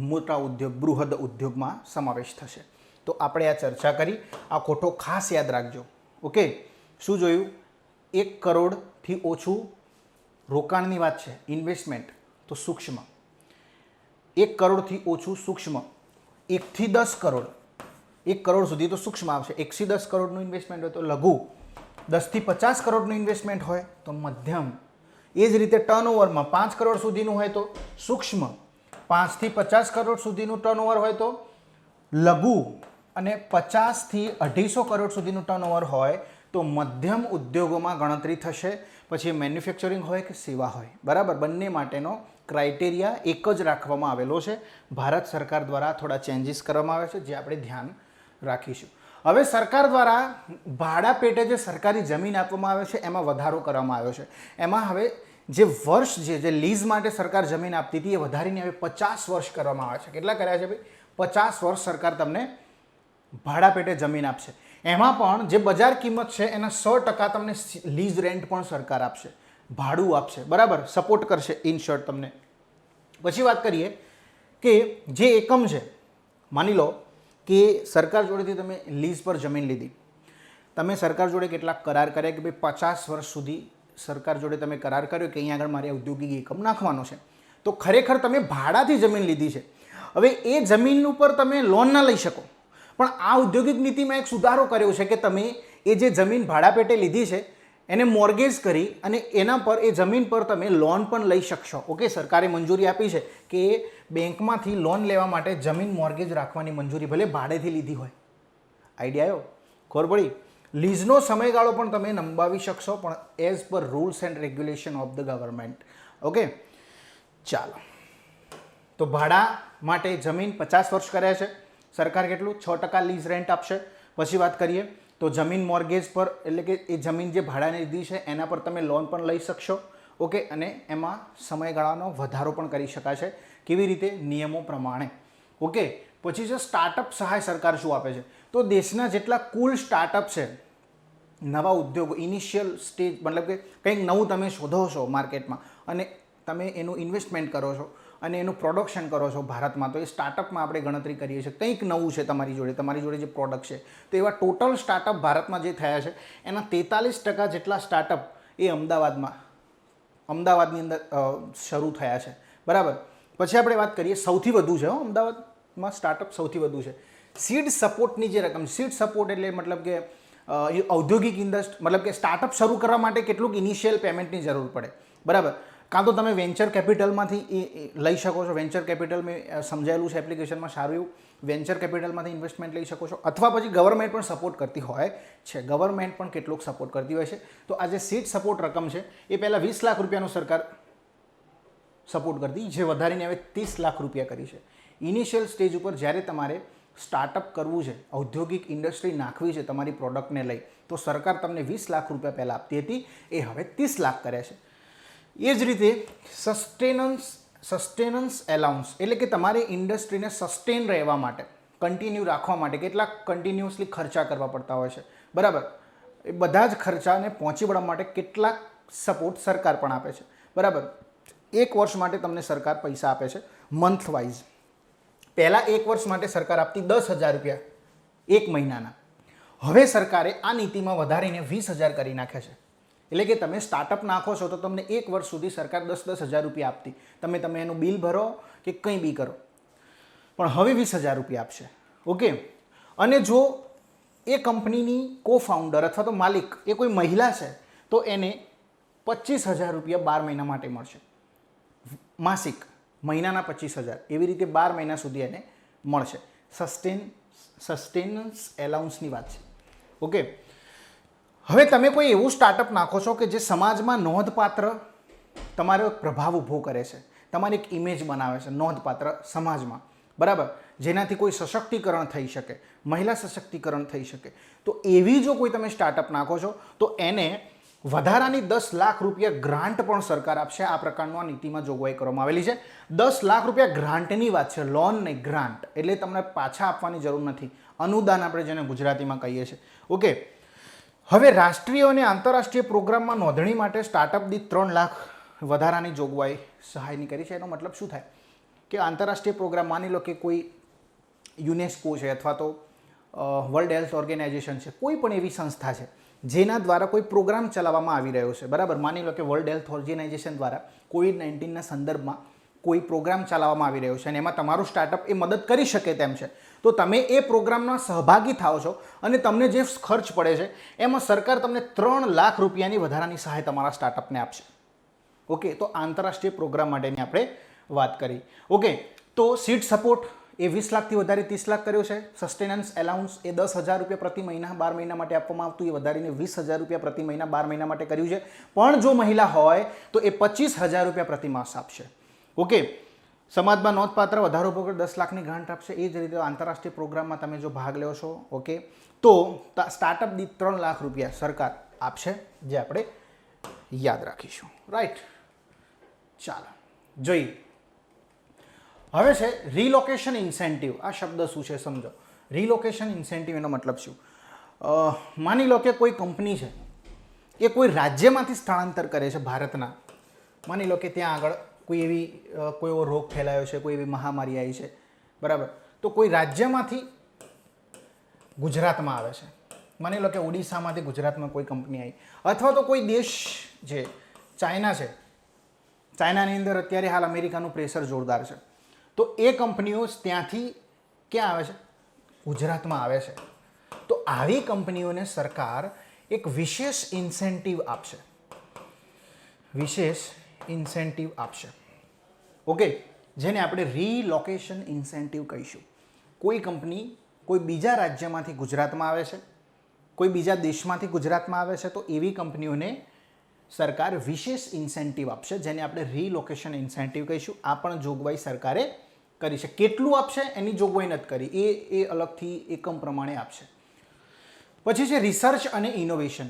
મોટા ઉદ્યોગ, બૃહદ ઉદ્યોગમાં સમાવેશ થશે. તો આપણે આ ચર્ચા કરી. આ ખોટો ખાસ યાદ રાખજો. ઓકે, શું જોયું? 1 કરોડથી ઓછું રોકાણની વાત છે, ઇન્વેસ્ટમેન્ટ તો સૂક્ષ્મ. 1 કરોડથી ઓછું સૂક્ષ્મ. 1 થી 10 કરોડ, 1 કરોડ સુધી તો સૂક્ષ્મ આવશે. 1 થી 10 કરોડનું ઇન્વેસ્ટમેન્ટ હોય તો લઘુ. 10 થી 50 કરોડનું ઇન્વેસ્ટમેન્ટ હોય તો મધ્યમ. એ જ રીતે ટર્નઓવરમાં 5 કરોડ સુધીનું હોય તો સૂક્ષ્મ, 5 થી 50 કરોડ સુધીનું ટર્નઓવર હોય તો લઘુ, અને 50 થી 250 કરોડ સુધીનું ટર્નઓવર હોય તો મધ્યમ ઉદ્યોગોમાં ગણતરી થશે. પછી મેન્યુફેક્ચરિંગ હોય કે સેવા હોય, બરાબર. બંને માટેનો ક્રાઇટેરિયા એક જ રાખવામાં આવેલો છે. ભારત સરકાર દ્વારા થોડા ચેન્જીસ કરવામાં આવે છે જે આપણે ધ્યાન રાખીશું. હવે સરકાર દ્વારા ભાડા પેટે જે સરકારી જમીન આપવામાં આવે છે એમાં વધારો કરવામાં આવ્યો છે. એમાં હવે જે વર્ષ જે લીઝ માટે સરકાર જમીન આપતી હતી એ વધારીને હવે 50 વર્ષ કરવામાં આવે છે. કેટલા કર્યા છે ભાઈ? 50 વર્ષ સરકાર તમને ભાડા પેટે જમીન આપશે. એમાં પણ જે બજાર કિંમત છે એના 100% તમને લીઝ રેન્ટ પણ સરકાર આપશે, ભાડું આપશે, બરાબર. સપોર્ટ કરશે ઇન શોર્ટ તમને. પછી વાત કરીએ કે જે એકમ છે, માની લો કે સરકાર જોડેથી તમે લીઝ પર જમીન લીધી, તમે સરકાર જોડે કેટલાક કરાર કર્યા કે ભાઈ 50 વર્ષ સુધી સરકાર જોડે તમે કરાર કર્યો કે અહીંયા આગળ મારે ઔદ્યોગિક એકમ નાખવાનો છે, તો ખરેખર તમે ભાડાથી જમીન લીધી છે. હવે એ જમીન ઉપર તમે લોન ના લઈ શકો, પણ આ ઔદ્યોગિક નીતિમાં એક સુધારો કર્યો છે કે તમે એ જે જમીન ભાડા પેટે લીધી છે એને મોર્ગેજ કરી અને એના પર એ જમીન પર તમે લોન પણ લઈ શકશો. ઓકે, સરકારે મંજૂરી આપી છે કે બેંકમાંથી લોન લેવા માટે જમીન મોર્ગેજ રાખવાની મંજૂરી, ભલે ભાડેથી લીધી હોય. આઈડિયા આવ્યો? ખબર પડી? લીઝનો સમયગાળો પણ તમે લંબાવી શકશો, પણ as per rules and regulation of the government. Okay, ચાલો. તો ભાડા માટે જમીન 50 વર્ષ કર્યા છે સરકાર. કેટલું? 6% લીઝ રેન્ટ આપશે. પછી વાત કરીએ તો જમીન મોર્ગેજ પર, એટલે કે એ જમીન જે ભાડાને લીધી છે એના પર તમે લોન પણ લઈ શકશો. ઓકે, અને એમાં સમયગાળાનો વધારો પણ કરી શકાશે. કેવી રીતે? નિયમો પ્રમાણે. ઓકે, પછી છે સ્ટાર્ટઅપ સહાય. સરકાર શું આપે છે? તો દેશના જેટલા કુલ સ્ટાર્ટઅપ છે, નવા ઉદ્યોગો, ઇનિશિયલ સ્ટેજ, મતલબ કે કંઈક નવું તમે શોધો છો માર્કેટમાં અને તમે એનું ઇન્વેસ્ટમેન્ટ કરો છો અને એનું પ્રોડક્શન કરો છો ભારતમાં, તો એ સ્ટાર્ટઅપમાં આપણે ગણતરી કરીએ છીએ. કંઈક નવું છે તમારી જોડે જે પ્રોડક્ટ છે, તો એવા ટોટલ સ્ટાર્ટઅપ ભારતમાં જે થયા છે એના 43% જેટલા સ્ટાર્ટઅપ એ અમદાવાદની અંદર શરૂ થયા છે, બરાબર. પછી આપણે વાત કરીએ સૌથી વધુ છે અમદાવાદમાં સ્ટાર્ટઅપ સૌથી વધુ છે. સીડ સપોર્ટની જે રકમ, સીડ સપોર્ટ એટલે મતલબ કે ઔદ્યોગિક ઇન્ડસ્ટ્રી, મતલબ કે સ્ટાર્ટઅપ શરૂ કરવા માટે કેટલુંક ઇનિશિયલ પેમેન્ટની જરૂર પડે, બરાબર. કાં તો તમે વેન્ચર કેપિટલમાંથી લઈ શકો છો. વેન્ચર કેપિટલ મેં સમજાયેલું છે એપ્લિકેશનમાં સારું એવું. વેન્ચર કેપિટલમાંથી ઇન્વેસ્ટમેન્ટ લઈ શકો છો, અથવા પછી ગવર્મેન્ટ પણ સપોર્ટ કરતી હોય છે. ગવર્મેન્ટ પણ કેટલોક સપોર્ટ કરતી હોય છે. તો આ જે સીડ સપોર્ટ રકમ છે એ પહેલાં 20 લાખ રૂપિયાનું સરકાર સપોર્ટ કરતી, જે વધારીને હવે 30 લાખ રૂપિયા કરી છે. ઇનિશિયલ સ્ટેજ ઉપર જ્યારે તમારે સ્ટાર્ટઅપ કરવું છે, ઔદ્યોગિક ઇન્ડસ્ટ્રી નાખવી છે તમારી પ્રોડક્ટને લઈ, તો સરકાર તમને 20 લાખ રૂપિયા પહેલાં આપતી હતી, એ હવે 30 લાખ કર્યા છે. એ જ રીતે સસ્ટેનન્સ એલાઉન્સ એટલે કે તમારી ઇન્ડસ્ટ્રીને સસ્ટેન રહેવા માટે, કન્ટિન્યુ રાખવા માટે કેટલાક કન્ટિન્યુઅસલી ખર્ચા કરવા પડતા હોય છે, બરાબર. એ બધા જ ખર્ચાને પહોંચી વળવા માટે કેટલાક સપોર્ટ સરકાર પણ આપે છે, બરાબર. 1 વર્ષ માટે તમને સરકાર પૈસા આપે છે મંથ વાઇઝ. પહેલાં 1 વર્ષ માટે સરકાર આપતી 10,000 રૂપિયા 1 મહિનાના. હવે સરકારે આ નીતિમાં વધારીને 20,000 કરી નાખ્યા છે. એટલે કે તમે સ્ટાર્ટઅપ નાખો છો તો તમને 1 વર્ષ સુધી સરકાર 10,000 રૂપિયા આપતી. તમે એનું બિલ ભરો કે કંઈ બી કરો, પણ હવે 20,000 રૂપિયા આપશે. ઓકે. અને જો એ કંપનીની co-founder અથવા તો માલિક એ કોઈ મહિલા છે તો એને 25,000 રૂપિયા 12 મહિના માટે મળશે. માસિક, મહિનાના 25,000, એવી રીતે 12 મહિના સુધી એને મળશે. સસ્ટેનન્સ એલાઉન્સની વાત છે. ઓકે. હવે તમે કોઈ એવું સ્ટાર્ટઅપ નાખો છો કે જે સમાજમાં નોંધપાત્ર તમારો પ્રભાવ ઊભો કરે છે, તમારી એક ઇમેજ બનાવે છે નોંધપાત્ર સમાજમાં, બરાબર, જેનાથી કોઈ સશક્તિકરણ થઈ શકે, મહિલા સશક્તિકરણ થઈ શકે. તો એવી જો કોઈ તમે સ્ટાર્ટઅપ નાખો છો તો એને વધારાની 10 લાખ રૂપિયા ગ્રાન્ટ પણ સરકાર આપશે. આ પ્રકારનું આ નીતિમાં જોગવાઈ કરવામાં આવેલી છે. 10 લાખ રૂપિયા ગ્રાન્ટની વાત છે, લોન નહીં, ગ્રાન્ટ. એટલે તમને પાછા આપવાની જરૂર નથી. અનુદાન આપણે જેને ગુજરાતીમાં કહીએ છીએ. ઓકે. હવે રાષ્ટ્રીય અને આંતરરાષ્ટ્રીય પ્રોગ્રામમાં નોંધણી માટે સ્ટાર્ટઅપ દીઠ 3 લાખ વધારાની જોગવાઈ સહાયની કરી છે. એનો મતલબ શું થાય કે આંતરરાષ્ટ્રીય પ્રોગ્રામ, માની લો કે કોઈ યુનેસ્કો છે અથવા તો વર્લ્ડ હેલ્થ ઓર્ગેનાઇઝેશન છે, કોઈ પણ એવી સંસ્થા છે જેના દ્વારા કોઈ પ્રોગ્રામ ચલાવવામાં આવી રહ્યો છે, બરાબર. માની લો કે વર્લ્ડ હેલ્થ ઓર્ગેનાઇઝેશન દ્વારા COVID-19ના સંદર્ભમાં કોઈ પ્રોગ્રામ ચલાવવામાં આવી રહ્યો છે અને એમાં તમારું સ્ટાર્ટઅપ એ મદદ કરી શકે તેમ છે, તો તમે એ પ્રોગ્રામમાં સહભાગી થાઓ છો અને તમને જે ખર્ચ પડે છે એમાં સરકાર તમને 3 લાખ રૂપિયાની વધારાની સહાય તમારા સ્ટાર્ટઅપને આપશે. ઓકે. તો આંતરરાષ્ટ્રીય પ્રોગ્રામ માટેની આપણે વાત કરી. ઓકે. તો સીડ સપોર્ટ એ 20 લાખથી વધારે 30 લાખ કર્યો છે. સસ્ટેનન્સ એલાઉન્સ એ 10,000 રૂપિયા પ્રતિ મહિના 12 મહિના માટે આપવામાં આવતું, એ વધારીને 20,000 રૂપિયા પ્રતિ મહિના 12 મહિના માટે કર્યું છે. પણ જો મહિલા હોય તો એ 25,000 રૂપિયા પ્રતિ માસ આપશે. ઓકે. સમાજમાં નોંધપાત્ર વધારો ઉપર 10 લાખની ગ્રાન્ટ આપશે. એ જ રીતે આંતરરાષ્ટ્રીય પ્રોગ્રામમાં તમે જો ભાગ લો છો, ઓકે, તો સ્ટાર્ટઅપ દીઠ 3 લાખ રૂપિયા સરકાર આપશે, જે આપણે યાદ રાખીશું. રાઈટ. ચાલો જોઈએ. હવે છે રિલોકેશન ઇન્સેન્ટિવ. આ શબ્દ શું છે સમજો. રિલોકેશન ઇન્સેન્ટિવ એનો મતલબ શું? માની લો કે કોઈ કંપની છે એ કોઈ રાજ્યમાંથી સ્થળાંતર કરે છે ભારતના. માની લો કે ત્યાં આગળ કોઈ એવો રોગ ફેલાયો છે, કોઈ એવી મહામારી આવી છે, બરાબર. તો કોઈ રાજ્યમાંથી ગુજરાતમાં આવે છે. માની લો કે ઓડિશામાંથી ગુજરાતમાં કોઈ કંપની આવી, અથવા તો કોઈ દેશ છે, ચાઇના છે, ચાઇનાની અંદર અત્યારે હાલ અમેરિકાનું પ્રેશર જોરદાર છે, તો એ કંપનીઓ ત્યાંથી ક્યાં આવે છે? ગુજરાતમાં આવે છે. તો આવી કંપનીઓને સરકાર એક વિશેષ ઇન્સેન્ટિવ આપશે. વિશેષ ઇન્સેન્ટિવ આપશે. ઓકે. જેને આપણે રીલોકેશન ઇન્સેન્ટિવ કહીશું. કોઈ કંપની કોઈ બીજા રાજ્યમાંથી ગુજરાતમાં આવે છે, કોઈ બીજા દેશમાંથી ગુજરાતમાં આવે છે, તો એવી કંપનીઓને સરકાર વિશેષ ઇન્સેન્ટિવ આપશે, જેને આપણે રીલોકેશન ઇન્સેન્ટિવ કહીશું. આ પણ જોગવાઈ સરકારે કરી છે. કેટલું આપશે એની જોગવાઈ નથી કરી, એ અલગથી એકમ પ્રમાણે આપશે. પછી છે રિસર્ચ અને innovation.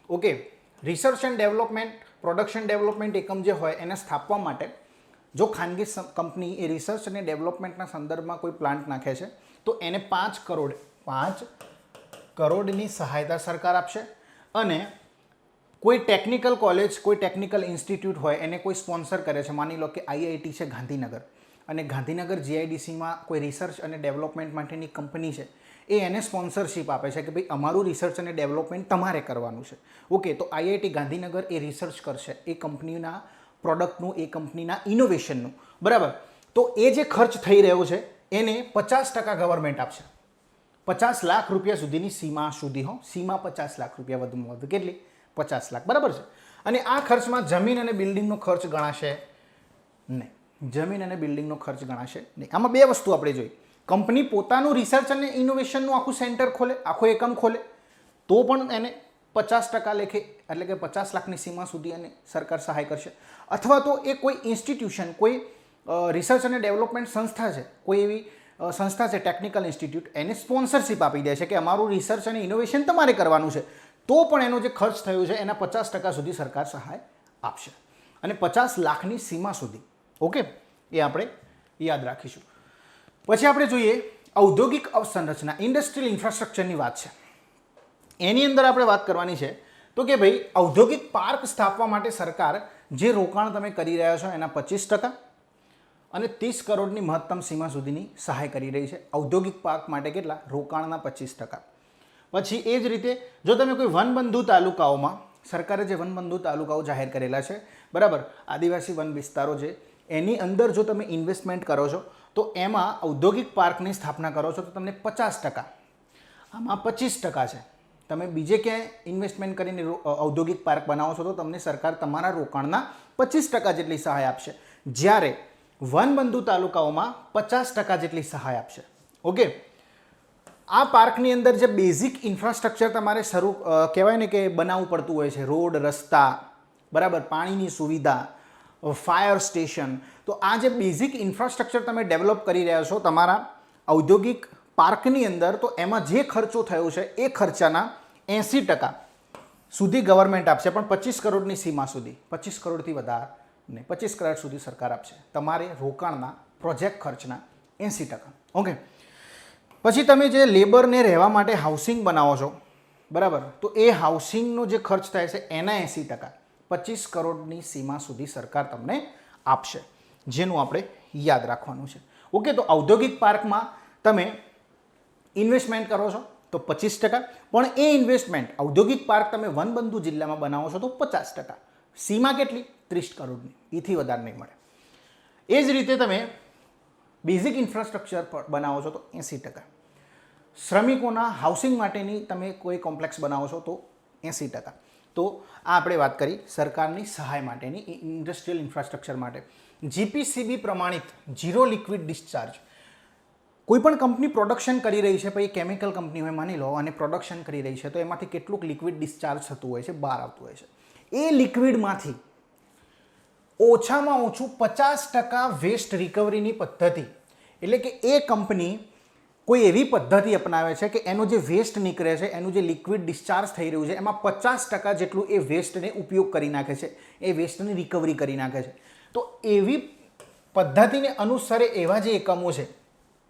Okay. Research and development, production development એકમ જે હોય એને સ્થાપવા માટે જો ખાનગી કંપની એ રિસર્ચ અને ડેવલપમેન્ટના સંદર્ભમાં કોઈ પ્લાન્ટ નાખે છે તો એને 5 કરોડની સહાયતા સરકાર આપશે. અને કોઈ ટેકનિકલ કોલેજ, કોઈ ટેકનિકલ ઇન્સ્ટિટ્યૂટ હોય એને કોઈ સ્પોન્સર કરે છે, માની લો કે IIT છે ગાંધીનગર, અને ગાંધીનગર GIDCમાં કોઈ રિસર્ચ અને ડેવલપમેન્ટ માટેની કંપની છે, એ એને સ્પોન્સરશિપ આપે છે કે ભાઈ અમારું રિસર્ચ અને ડેવલપમેન્ટ તમારે કરવાનું છે. ઓકે. તો IIT ગાંધીનગર એ રિસર્ચ કરશે એ કંપનીના પ્રોડક્ટનું, એ કંપનીના ઇનોવેશનનું, બરાબર. તો એ જે ખર્ચ થઈ રહ્યો છે એને 50% ગવર્મેન્ટ આપશે. 50 લાખ રૂપિયા સુધીની સીમા સુધી. સીમા 50 લાખ રૂપિયા, વધુમાં વધુ કેટલી? 50 લાખ, બરાબર છે. અને આ ખર્ચમાં જમીન અને બિલ્ડિંગનો ખર્ચ ગણાશે નહીં. જમીન અને બિલ્ડિંગનો ખર્ચ ગણાશે નહીં. આમાં બે વસ્તુ આપણે જોઈ. કંપની પોતાનું રિસર્ચ અને ઇનોવેશનનું આખું સેન્ટર ખોલે, આખો એકમ ખોલે, તો પણ એને 50% લેખે એટલે કે 50 લાખની સીમા સુધી એને સરકાર સહાય કરશે. અથવા તો એ કોઈ ઇન્સ્ટિટ્યુશન, કોઈ રિસર્ચ અને ડેવલપમેન્ટ સંસ્થા છે, કોઈ એવી સંસ્થા છે ટેકનિકલ ઇન્સ્ટિટ્યૂટ, એને સ્પોન્સરશિપ આપી દે છે કે અમારું રિસર્ચ અને ઇનોવેશન તમારે કરવાનું છે, તો પણ એનો જે ખર્ચ થયો છે એના 50% સુધી સરકાર સહાય આપશે. અને 50 લાખની સીમા સુધી. ઓકે, એ આપણે યાદ રાખીશું. પછી આપણે જોઈએ ઔદ્યોગિક અવસંરચના, ઇન્ડસ્ટ્રીયલ ઇન્ફ્રાસ્ટ્રક્ચરની વાત છે. એની અંદર આપણે વાત કરવાની છે તો કે ભાઈ ઔદ્યોગિક પાર્ક સ્થાપવા માટે સરકાર જે રોકાણ તમે કરી રહ્યા છો એના 25% અને 30 કરોડની મહત્તમ સીમા સુધીની સહાય કરી રહી છે. ઔદ્યોગિક પાર્ક માટે કેટલા? રોકાણના 25%. પછી એ જ રીતે જો તમે કોઈ વનબંધુ તાલુકાઓમાં, સરકારે જે વનબંધુ તાલુકાઓ જાહેર કરેલા છે, બરાબર, આદિવાસી વન વિસ્તારો છે, એની અંદર જો તમે ઇન્વેસ્ટમેન્ટ કરો છો તો એમાં ઔદ્યોગિક પાર્કની સ્થાપના કરો છો તો તમને 50%, આમાં 25% છે. તમે બીજે ક્યાંય ઇન્વેસ્ટમેન્ટ કરીને ઔદ્યોગિક પાર્ક બનાવો છો તો તમને સરકાર તમારા રોકાણના 25% જેટલી સહાય આપશે, જ્યારે વનબંધુ તાલુકાઓમાં 50% જેટલી સહાય આપશે. ઓકે, આ પાર્કની અંદર જે બેઝિક ઇન્ફ્રાસ્ટ્રક્ચર તમારે શરૂ કહેવાય ને કે બનાવવું પડતું હોય છે, રોડ, રસ્તા, બરાબર, પાણીની સુવિધા, ફાયર સ્ટેશન, તો આ જે બેઝિક ઇન્ફ્રાસ્ટ્રક્ચર તમે ડેવલપ કરી રહ્યા છો તમારા ઔદ્યોગિક પાર્કની અંદર, તો એમાં જે ખર્ચો થયો છે એ ખર્ચાના 80% સુધી ગવર્મેન્ટ આપશે, પણ 25 કરોડની સીમા સુધી, 25 કરોડથી વધારે નહીં, 25 કરોડ સુધી સરકાર આપશે તમારે રોકાણના પ્રોજેક્ટ ખર્ચના 80%. ઓકે, પછી તમે જે લેબરને રહેવા માટે હાઉસિંગ બનાવો છો, બરાબર, તો એ હાઉસિંગનો જે ખર્ચ થાય છે એના 80% 25 કરોડની સીમા સુધી સરકાર તમને આપશે, જેનું આપણે યાદ રાખવાનું છે. ઓકે, તો ઔદ્યોગિક પાર્કમાં તમે ઇન્વેસ્ટમેન્ટ કરો છો તો 25%, પણ એ ઇન્વેસ્ટમેન્ટ ઔદ્યોગિક પાર્ક તમે વનબંધુ જિલ્લામાં બનાવો છો તો 50%. સીમા કેટલી? 30 કરોડની, એથી વધારે નહીં મળે. એ જ રીતે તમે બેઝિક ઇન્ફ્રાસ્ટ્રક્ચર બનાવો છો તો 80%. શ્રમિકોના હાઉસિંગ માટેની તમે કોઈ કોમ્પ્લેક્સ બનાવો છો તો 80%. તો આ આપણે વાત કરી સરકારની સહાય માટેની ઇન્ડસ્ટ્રીયલ ઇન્ફ્રાસ્ટ્રક્ચર માટે. જીપીસીબી પ્રમાણિત ઝીરો લિક્વિડ ડિસ્ચાર્જ, કોઈ પણ કંપની પ્રોડક્શન કરી રહી છે, પછી કેમિકલ કંપની હોય માની લો, અને પ્રોડક્શન કરી રહી છે, તો એમાંથી કેટલુંક લિક્વિડ ડિસ્ચાર્જ થતું હોય છે, બહાર આવતું હોય છે. એ લિક્વિડમાંથી ઓછામાં ઓછું 50% વેસ્ટ રિકવરીની પદ્ધતિ, એટલે કે એ કંપની કોઈ એવી પદ્ધતિ અપનાવે છે કે એનો જે વેસ્ટ નીકળે છે, એનું જે લિક્વિડ ડિસ્ચાર્જ થઈ રહ્યું છે, એમાં 50% જેટલું એ વેસ્ટને ઉપયોગ કરી નાખે છે, એ વેસ્ટની રિકવરી કરી નાખે છે. તો એવી પદ્ધતિને અનુસરે એવા જે એકમો છે,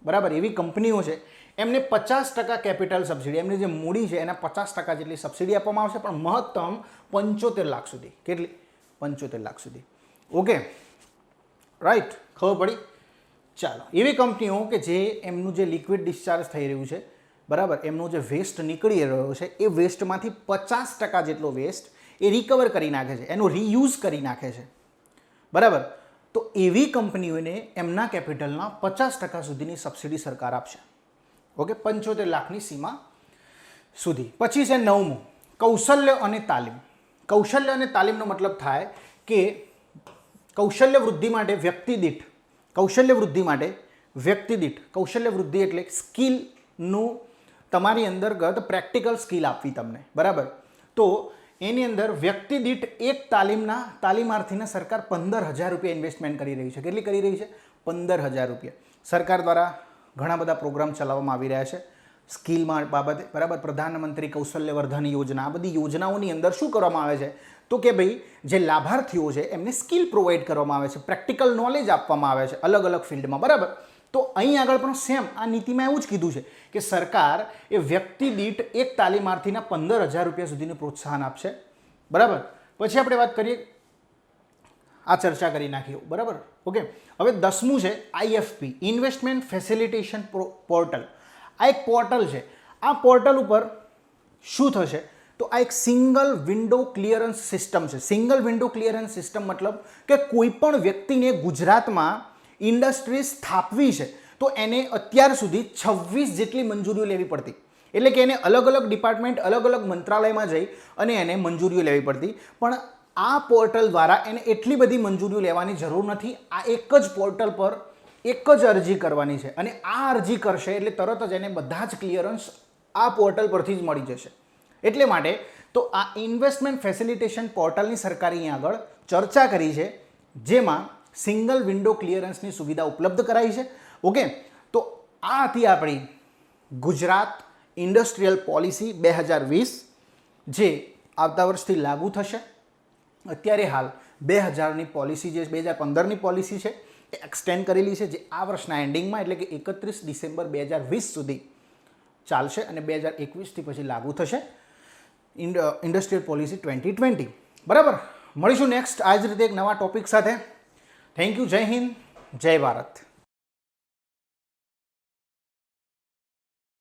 બરાબર, એવી કંપનીઓ છે, એમને 50% કેપિટલ સબસિડી, એમની જે મૂડી છે એના 50% જેટલી સબસિડી આપવામાં આવશે, પણ મહત્તમ 75 લાખ સુધી. કેટલી? 75 લાખ સુધી. ઓકે, રાઈટ, ખબર પડી? ચાલો, એવી કંપનીઓ કે જે એમનું જે લિક્વિડ ડિસ્ચાર્જ થઈ રહ્યું છે, બરાબર, એમનો જે વેસ્ટ નીકળી રહ્યો છે, એ વેસ્ટમાંથી 50% જેટલો વેસ્ટ એ રિકવર કરી નાખે છે, એનો રીયુઝ કરી નાખે છે, બરાબર. તો એવી કંપનીઓને એમના કેપિટલના 50% સુધીની સબસિડી સરકાર આપશે. ઓકે, 75 લાખની સીમા સુધી. પછી છે 9મું, કૌશલ્ય અને તાલીમ. કૌશલ્ય અને તાલીમનો મતલબ થાય કે કૌશલ્ય વૃદ્ધિ માટે વ્યક્તિ દીઠ, કૌશલ્ય વૃદ્ધિ એટલે સ્કિલનું તમારી અંતર્ગત પ્રેક્ટિકલ સ્કિલ આપવી તમને, બરાબર. તો એની અંદર વ્યક્તિ દીઠ એક તાલીમાર્થીને સરકાર 15,000 રૂપિયા ઇન્વેસ્ટમેન્ટ કરી રહી છે. કેટલી કરી રહી છે? 15,000 રૂપિયા. સરકાર દ્વારા ઘણા બધા પ્રોગ્રામ ચલાવવામાં આવી રહ્યા છે સ્કિલ બાબતે, બરાબર. પ્રધાનમંત્રી કૌશલ્યવર્ધન યોજના, આ બધી યોજનાઓની અંદર શું કરવામાં આવે છે તો કે ભાઈ જે લાભાર્થીઓ છે એમને સ્કિલ પ્રોવાઈડ કરવામાં આવે છે, પ્રેક્ટિકલ નોલેજ આપવામાં આવે છે અલગ અલગ ફિલ્ડમાં, બરાબર. તો અહીં આગળ પણ સેમ આ નીતિમાં એવું જ કીધું છે કે સરકાર એ વ્યક્તિ દીઠ એક તાલીમાર્થીના 15,000 રૂપિયા સુધીનું પ્રોત્સાહન આપશે, બરાબર. પછી આપણે વાત કરીએ, આ ચર્ચા કરી નાખી, બરાબર. ઓકે, હવે 10મું છે IFP, ઇન્વેસ્ટમેન્ટ ફેસિલિટેશન પોર્ટલ. આ એક પોર્ટલ છે. આ પોર્ટલ ઉપર શું થશે તો આ એક સિંગલ વિન્ડો ક્લિયરન્સ સિસ્ટમ છે. સિંગલ વિન્ડો ક્લિયરન્સ સિસ્ટમ મતલબ કે કોઈ પણ વ્યક્તિને ગુજરાતમાં ઇન્ડસ્ટ્રી સ્થાપવી છે તો એને અત્યાર સુધી 26 જેટલી મંજૂરીઓ લેવી પડતી. એટલે કે એને અલગ અલગ ડિપાર્ટમેન્ટ, અલગ અલગ મંત્રાલયમાં જઈ અને એને મંજૂરીઓ લેવી પડતી. પણ આ પોર્ટલ દ્વારા એને એટલી બધી મંજૂરીઓ લેવાની જરૂર નથી. આ એક જ પોર્ટલ પર એક જ અરજી કરવાની છે અને આ અરજી કરશે એટલે તરત જ એને બધા જ ક્લિયરન્સ આ પોર્ટલ પરથી જ મળી જશે. એટલે માટે તો આ ઇન્વેસ્ટમેન્ટ ફેસિલિટેશન પોર્ટલની સરકારે અહીં આગળ ચર્ચા કરી છે, જેમાં સિંગલ વિન્ડો ક્લિયરન્સની સુવિધા ઉપલબ્ધ કરાઈ છે. ઓકે, તો આ હતી આપણી ગુજરાત ઇન્ડસ્ટ્રીયલ પોલિસી 2020, જે આવતા વર્ષથી લાગુ થશે. અત્યારે હાલ 2000ની પોલિસી, જે 2015ની પોલિસી છે, એ એક્સટેન્ડ કરેલી છે, જે આ વર્ષના એન્ડિંગમાં એટલે કે 31 ડિસેમ્બર 2020 સુધી ચાલશે અને 2021થી પછી લાગુ થશે ઇન્ડસ્ટ્રીયલ પોલિસી 2020. બરાબર, મળીશું નેક્સ્ટ આ જ રીતે એક નવા ટોપિક સાથે. Thank you. જય હિન્દ, જય ભારત.